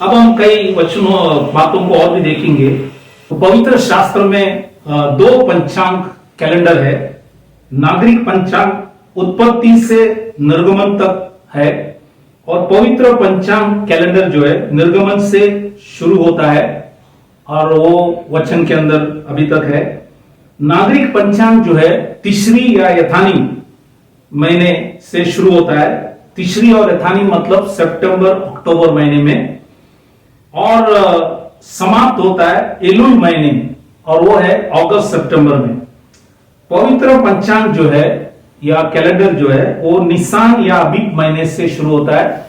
अब हम कई वचनों बातों को और भी देखेंगे। तो पवित्र शास्त्र में 2 पंचांग कैलेंडर है। नागरिक पंचांग उत्पत्ति से निर्गमन तक है, और पवित्र पंचांग कैलेंडर जो है निर्गमन से शुरू होता है, और वो वचन के अंदर अभी तक है। नागरिक पंचांग जो है तीसरी या यथानी महीने से शुरू होता है। तीसरी और यथानी मतलब सितंबर अक्टूबर महीने में, और समाप्त होता है एलुल महीने में, और वो है अगस्त सितंबर में। पवित्र पंचांग जो है या कैलेंडर जो है वो निसान या अबीब महीने से शुरू होता है,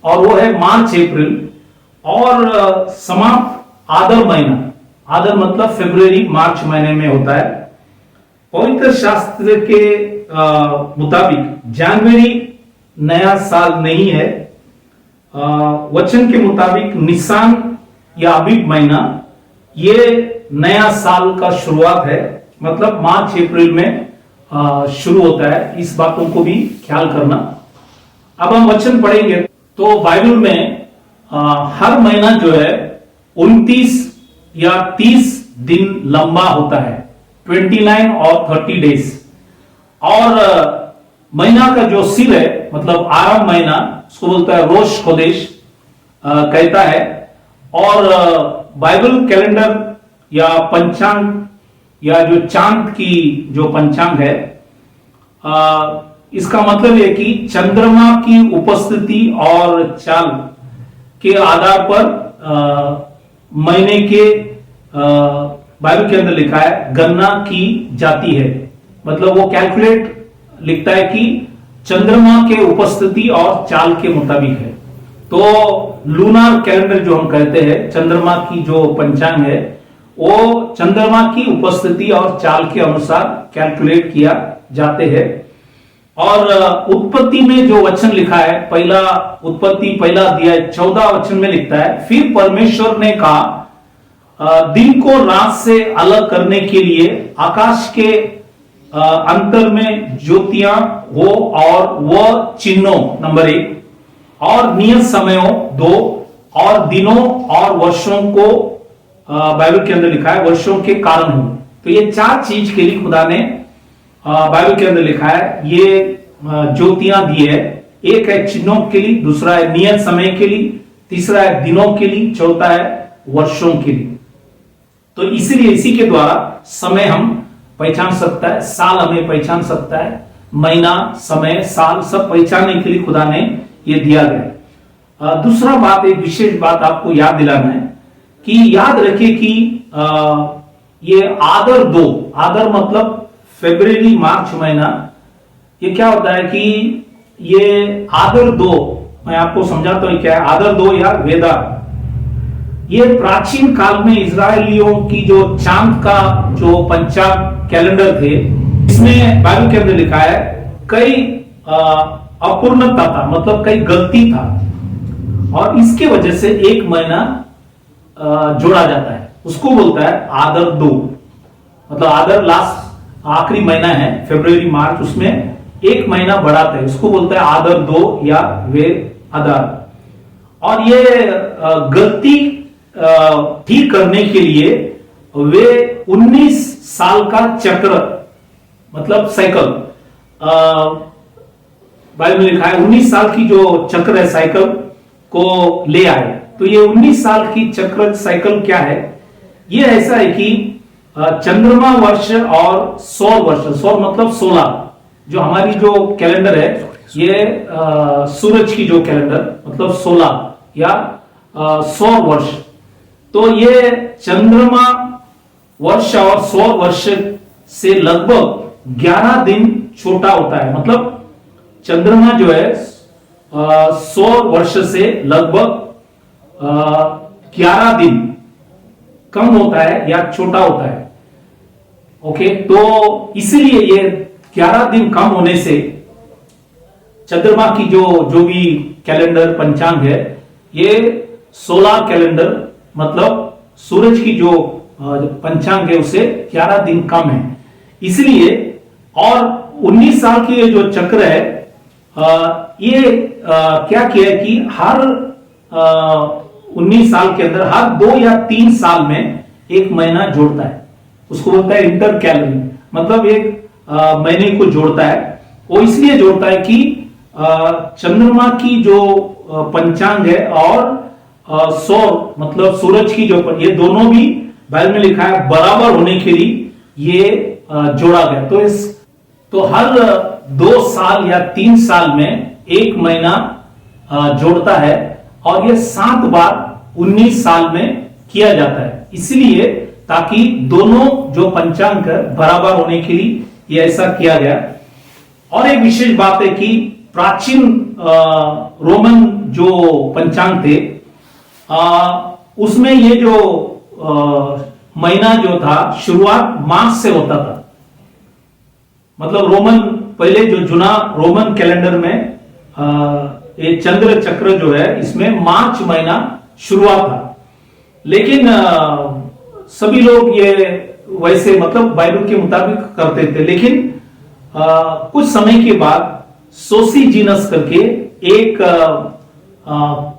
और वो है मार्च अप्रैल, और समाप्त आदर महीना, आदर मतलब फरवरी मार्च महीने में होता है। पवित्र शास्त्र के मुताबिक जनवरी नया साल नहीं है। वचन के मुताबिक निसान या अबीब महीना ये नया साल का शुरुआत है, मतलब मार्च अप्रैल में शुरू होता है। इस बातों को भी ख्याल करना। अब हम वचन पढ़ेंगे तो बाइबल में हर महीना जो है 29 या 30 दिन लंबा होता है, 29 और 30 डेज। और महीना का जो सिर है, मतलब आरंभ महीना, उसको बोलता है रोश खोदेश कहता है। और बाइबल कैलेंडर या पंचांग या जो चांद की जो पंचांग है, इसका मतलब है कि चंद्रमा की उपस्थिति और चाल के आधार पर महीने के बाइबल के अंदर लिखा है गणना की जाती है। मतलब वो कैलकुलेट लिखता है कि चंद्रमा के उपस्थिति और चाल के मुताबिक है। तो लूनार कैलेंडर जो हम कहते हैं, चंद्रमा की जो पंचांग है, वो चंद्रमा की उपस्थिति और चाल के अनुसार कैलकुलेट किया जाते हैं। और उत्पत्ति में जो वचन लिखा है, पहला उत्पत्ति पहला अध्याय 14 वचन में लिखता है, फिर परमेश्वर ने कहा दिन को रात से अलग करने के लिए आकाश के अंतर में ज्योतियां हो और वह चिन्हों नंबर 1 और नियत समयों 2 और दिनों और वर्षों को बाइबल के अंदर लिखा है वर्षों के कारण हो। तो ये 4 चीज के लिए खुदा ने बाइबल के अंदर लिखा है, ये ज्योतियां दी है। एक है चिन्हों के लिए, दूसरा है नियत समय के लिए, तीसरा है दिनों के लिए, चौथा है वर्षों के लिए। तो इसीलिए इसी के द्वारा समय हम पहचान सकता है, साल हमें पहचान सकता है, महीना, समय, साल सब पहचानने के लिए खुदा ने ये दिया गया। दूसरा बात, एक विशेष बात आपको याद दिलाना है कि याद रखिए कि ये आदर 2, आदर मतलब फरवरी मार्च महीना, ये क्या होता है कि ये आदर 2, मैं आपको समझाता हूं क्या है आदर 2 या वेदा। ये प्राचीन काल में इजरायलियों की जो चांद का जो पंचांग कैलेंडर थे, इसमें बाइबल के अंदर लिखा है कई अपूर्णता था, मतलब कई गलती था, और इसके वजह से एक महीना जोड़ा जाता है, उसको बोलता है आदर 2। मतलब आदर लास्ट आखिरी महीना है फरवरी मार्च, उसमें एक महीना बढ़ाता है, उसको बोलता है आदर 2 या वे आदर। और ये गलती ठीक करने के लिए वे 19 साल का चक्र मतलब साइकिल, बाइबल में लिखा है 19 साल की जो चक्र है साइकिल को ले आए। तो ये 19 साल की चक्र साइकिल क्या है, ये ऐसा है कि चंद्रमा वर्ष और सौर वर्ष, सौर मतलब 16, जो हमारी जो कैलेंडर है ये सूरज की जो कैलेंडर मतलब 16 या सौर वर्ष। तो ये चंद्रमा वर्ष और सौर वर्ष से लगभग 11 दिन छोटा होता है। मतलब चंद्रमा जो है सौर वर्ष से लगभग 11 दिन कम होता है या छोटा होता है। ओके, तो इसीलिए ये 11 दिन कम होने से चंद्रमा की जो भी कैलेंडर पंचांग है, ये 16 कैलेंडर मतलब सूरज की जो पंचांग है उसे 11 दिन कम है इसलिए। और 19 साल की ये जो चक्र है, ये क्या किया है कि हर 19 साल के अंदर हर 2 या 3 साल में एक महीना जोड़ता है, उसको बोलता है इंटर कैलेंडर, मतलब एक महीने को जोड़ता है। वो इसलिए जोड़ता है कि चंद्रमा की जो पंचांग है और सौर मतलब सूरज की जो, ये दोनों भी बाइबल में लिखा है बराबर होने के लिए ये जोड़ा गया। तो हर 2 साल या 3 साल में एक महीना जोड़ता है, और ये 7 बार 19 साल में किया जाता है, इसलिए ताकि दोनों जो पंचांग बराबर होने के लिए ये ऐसा किया गया। और एक विशेष बात है कि प्राचीन रोमन जो पंचांग थे, उसमें ये जो महीना जो था शुरुआत मार्च से होता था। मतलब रोमन पहले जो जुना रोमन कैलेंडर में ये चंद्र चक्र जो है इसमें मार्च महीना शुरुआत था, लेकिन सभी लोग ये वैसे मतलब बाइबल के मुताबिक करते थे। लेकिन कुछ समय के बाद सोसीजीनस करके एक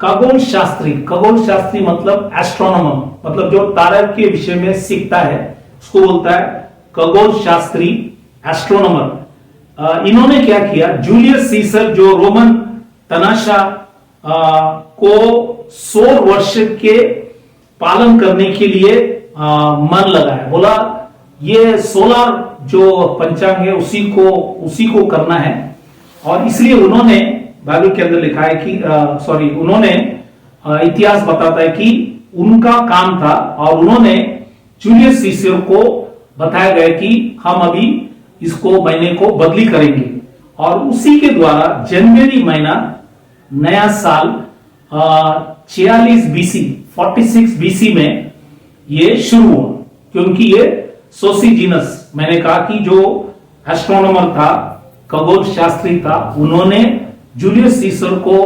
खगोल शास्त्री मतलब एस्ट्रोनॉमर, मतलब जो तारा के विषय में सीखता है उसको बोलता है खगोल शास्त्री, एस्ट्रोनॉमर। इन्होंने क्या किया, जूलियस सीसर जो रोमन तनाशाह को सौर वर्ष के पालन करने के लिए मन लगाया, बोला ये 16 जो पंचांग है उसी को करना है। और इसलिए उन्होंने बाइबल के अंदर लिखा है कि उन्होंने इतिहास बताता है कि उनका काम था, और उन्होंने जूलियस सीसर को बताया गया कि हम अभी इसको महीने को बदली करेंगे और उसी के द्वारा जनवरी महीना नया साल 46 बीसी में ये शुरू हुआ, क्योंकि ये सोसिजीनस, मैंने कहा कि जो एस्ट्रोनॉमर था, खगोल शास्त्री था, उन्होंने जूलियस सीसर को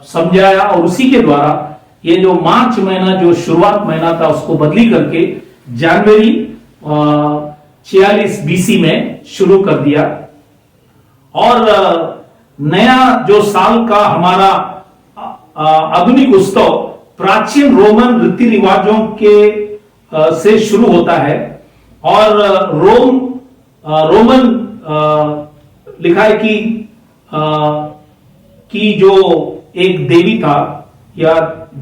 समझाया और उसी के द्वारा ये जो मार्च महीना जो शुरुआत महीना था उसको बदली करके जनवरी 46 बीसी में शुरू कर दिया। और नया जो साल का हमारा आधुनिक उत्सव प्राचीन रोमन रीति रिवाजों के से शुरू होता है और रोमन लिखा है कि जो एक देवी था या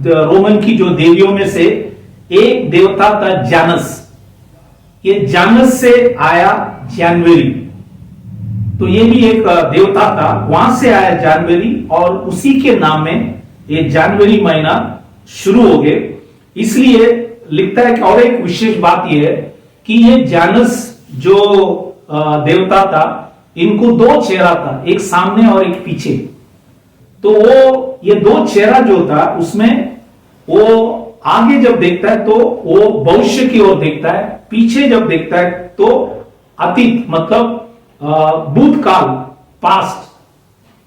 रोमन की जो देवियों में से एक देवता था जानस, ये जानस से आया जनवरी, तो ये भी एक देवता था, वहां से आया जनवरी और उसी के नाम में ये जनवरी महीना शुरू हो गए। इसलिए लिखता है कि और एक विशेष बात यह है कि ये जानस जो देवता था, इनको दो चेहरा था, एक सामने और एक पीछे। तो वो ये दो चेहरा जो था उसमें वो आगे जब देखता है तो वो भविष्य की ओर देखता है, पीछे जब देखता है तो अतीत मतलब भूतकाल पास्ट,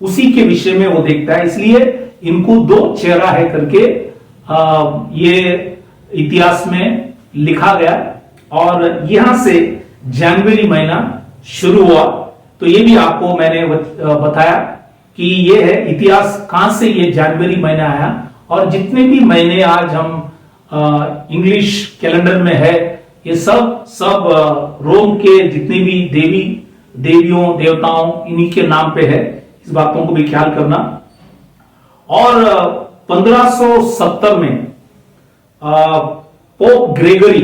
उसी के विषय में वो देखता है। इसलिए इनको दो चेहरा है करके ये इतिहास में लिखा गया और यहां से जनवरी महीना शुरू हुआ। तो ये भी आपको मैंने बताया कि ये है इतिहास, कहां से ये जनवरी महीना आया। और जितने भी महीने आज हम इंग्लिश कैलेंडर में है, ये सब रोम के जितने भी देवियों देवताओं इन्हीं के नाम पे है, इस बातों को भी ख्याल करना। और 1570 में पोप ग्रेगरी,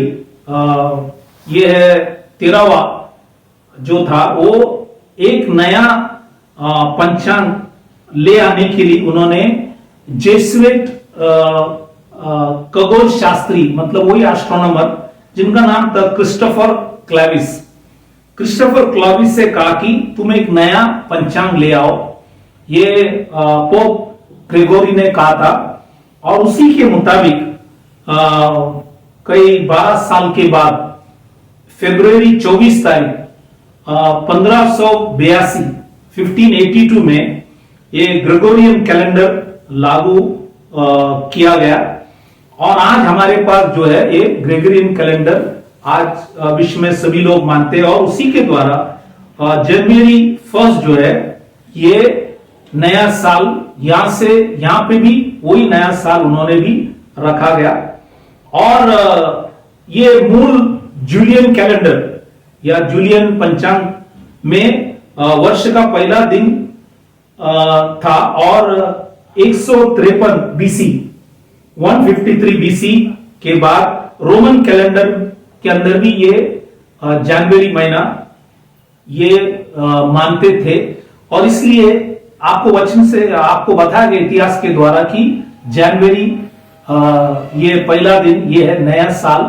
ये है 13वां जो था, वो एक नया पंचांग ले आने के लिए उन्होंने जेसुइट खगोल शास्त्री, मतलब वही एस्ट्रोनॉमर जिनका नाम था क्रिस्टोफर क्लैविस से कहा कि तुम एक नया पंचांग ले आओ। ये पोप ग्रेगोरी ने कहा था और उसी के मुताबिक कई 12 साल के बाद फरवरी 24 तारीख 1582 में ये ग्रेगोरियन कैलेंडर लागू किया गया और आज हमारे पास जो है ये ग्रेगोरियन कैलेंडर आज विश्व में सभी लोग मानते हैं। और उसी के द्वारा जनवरी 1 जो है ये नया साल, यहां पे भी वही नया साल उन्होंने भी रखा गया। और ये मूल जूलियन कैलेंडर या जूलियन पंचांग में वर्ष का पहला दिन था और 153 बीसी 153 बीसी के बाद रोमन कैलेंडर के अंदर भी ये जनवरी महीना ये मानते थे। और इसलिए आपको वचन से आपको बताया गया इतिहास के द्वारा कि जनवरी ये पहला दिन ये है नया साल,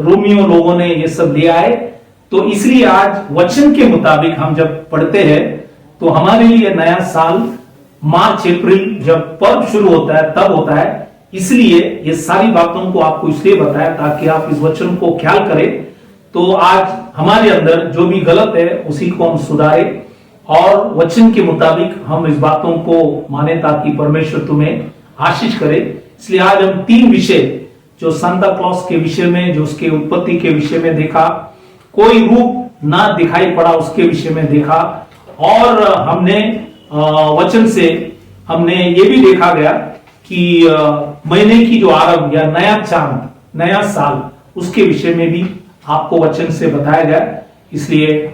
रोमियो लोगों ने ये सब ले आए। तो इसलिए आज वचन के मुताबिक हम जब पढ़ते हैं तो हमारे लिए नया साल मार्च अप्रैल जब पर्व शुरू होता है तब होता है। इसलिए ये सारी बातों को आपको इसलिए बताया ताकि आप इस वचन को ख्याल करें, तो आज हमारे अंदर जो भी गलत है उसी को हम सुधारें और वचन के मुताबिक हम इस बातों को माने ताकि परमेश्वर तुम्हें आशीष करे। इसलिए आज हम 3 विषय जो सांता क्लॉस के विषय में, जो उसके उत्पत्ति के विषय में देखा, कोई रूप ना दिखाई पड़ा उसके विषय में देखा, और हमने वचन से हमने ये भी देखा गया कि महीने की जो आरंभ या नया चांद नया साल उसके विषय में भी आपको वचन से बताया गया। इसलिए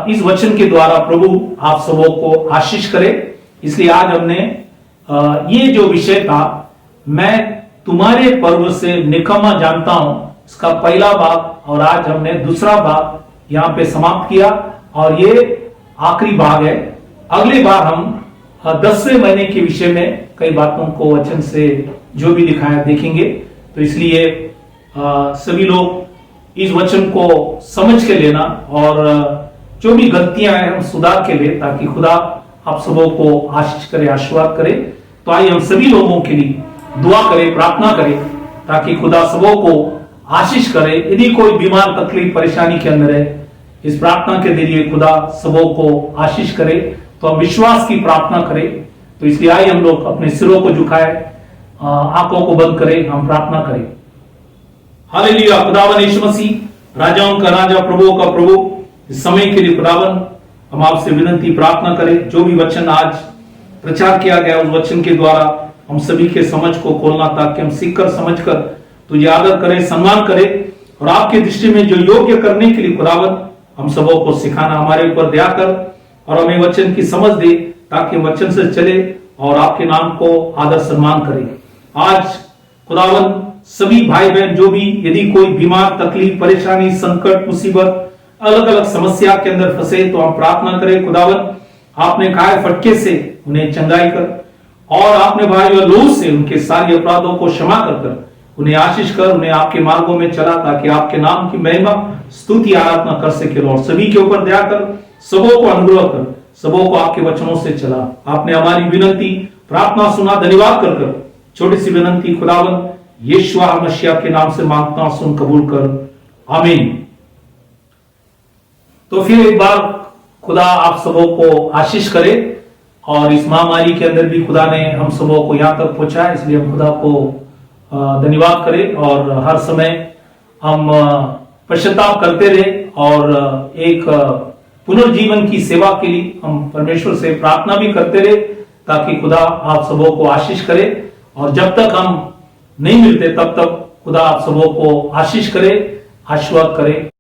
इस वचन के द्वारा प्रभु आप सबों को आशीष करे। इसलिए आज हमने ये जो विषय था, मैं तुम्हारे पर्व से निकम्मा जानता हूं, इसका पहला भाग, और आज हमने दूसरा भाग यहां पे समाप्त किया और ये आखिरी भाग है। अगली बार हम 10वें महीने के विषय में कई बातों को वचन से जो भी लिखा है देखेंगे। तो इसलिए सभी लोग इस वचन को समझ के लेना और जो भी गलतियां हैं हम सुधार के लिए, ताकि खुदा आप सबों को आशीष करे, आशीर्वाद करे। तो आइए हम सभी लोगों के लिए दुआ करें, प्रार्थना करें, ताकि खुदा सबों को आशीष करे। यदि कोई बीमार, तकलीफ, परेशानी के अंदर है, इस प्रार्थना के जरिए खुदा सबों को आशीष करे। तो हम विश्वास की प्रार्थना करें। तो इसलिए आइए हम लोग अपने सिरों को झुकाए, आंखों को बंद करें, हम प्रार्थना करें। हालेलुया। खुदावन यीशु मसीह, राजाओं का राजा, प्रभुओं का प्रभु, इस समय के लिए खुदावन हम आपसे विनती प्रार्थना करें, जो भी वचन आज प्रचार किया गया उस वचन के द्वारा हम सभी के समझ को खोलना, ताकि हम सीखकर समझकर तुझे आदर करें, सम्मान करें, और आपकी दृष्टि में जो योग्य करने के लिए खुदावन हम सबों को सिखाना, हमारे ऊपर दया कर और हमें वचन की समझ दे, ताकि वचन से चले और आपके नाम को आदर सम्मान करें। आज खुदावन सभी भाई बहन जो भी यदि कोई बीमार, तकलीफ, परेशानी, संकट, मुसीबत, अलग अलग समस्या के अंदर फंसे, तो हम प्रार्थना करें खुदावन आपने काय फटके से उन्हें चंगाई कर, और आपने भाई और लहू से उनके सारे अपराधों को क्षमा कर उन्हें आशीष कर, उन्हें आपके मार्गों में चला, ताकि आपके नाम की महिमा, स्तुति, आराधना कर सके। और सभी के ऊपर दया कर, सबों को अनुग्रह कर, सबों को आपके वचनों से चला। आपने हमारी विनती प्रार्थना सुना, धन्यवाद कर छोटी सी विनती खुदावन यीशु मसीह के नाम से मांगता हूं, सुन कबूल कर, आमीन। तो फिर एक बार खुदा आप सबों को आशीष करे, और इस महामारी के अंदर भी खुदा ने हम सबों को यहां तक पहुंचा, इसलिए हम खुदा को धन्यवाद करें। और हर समय हम पश्चाताप करते रहे, और एक पुनर्जीवन की सेवा के लिए हम परमेश्वर से प्रार्थना भी करते रहे, ताकि खुदा आप सबों को आशीष करे। और जब तक हम नहीं मिलते तब तक खुदा आप सबों को आशीष करे, आशीर्वाद करे।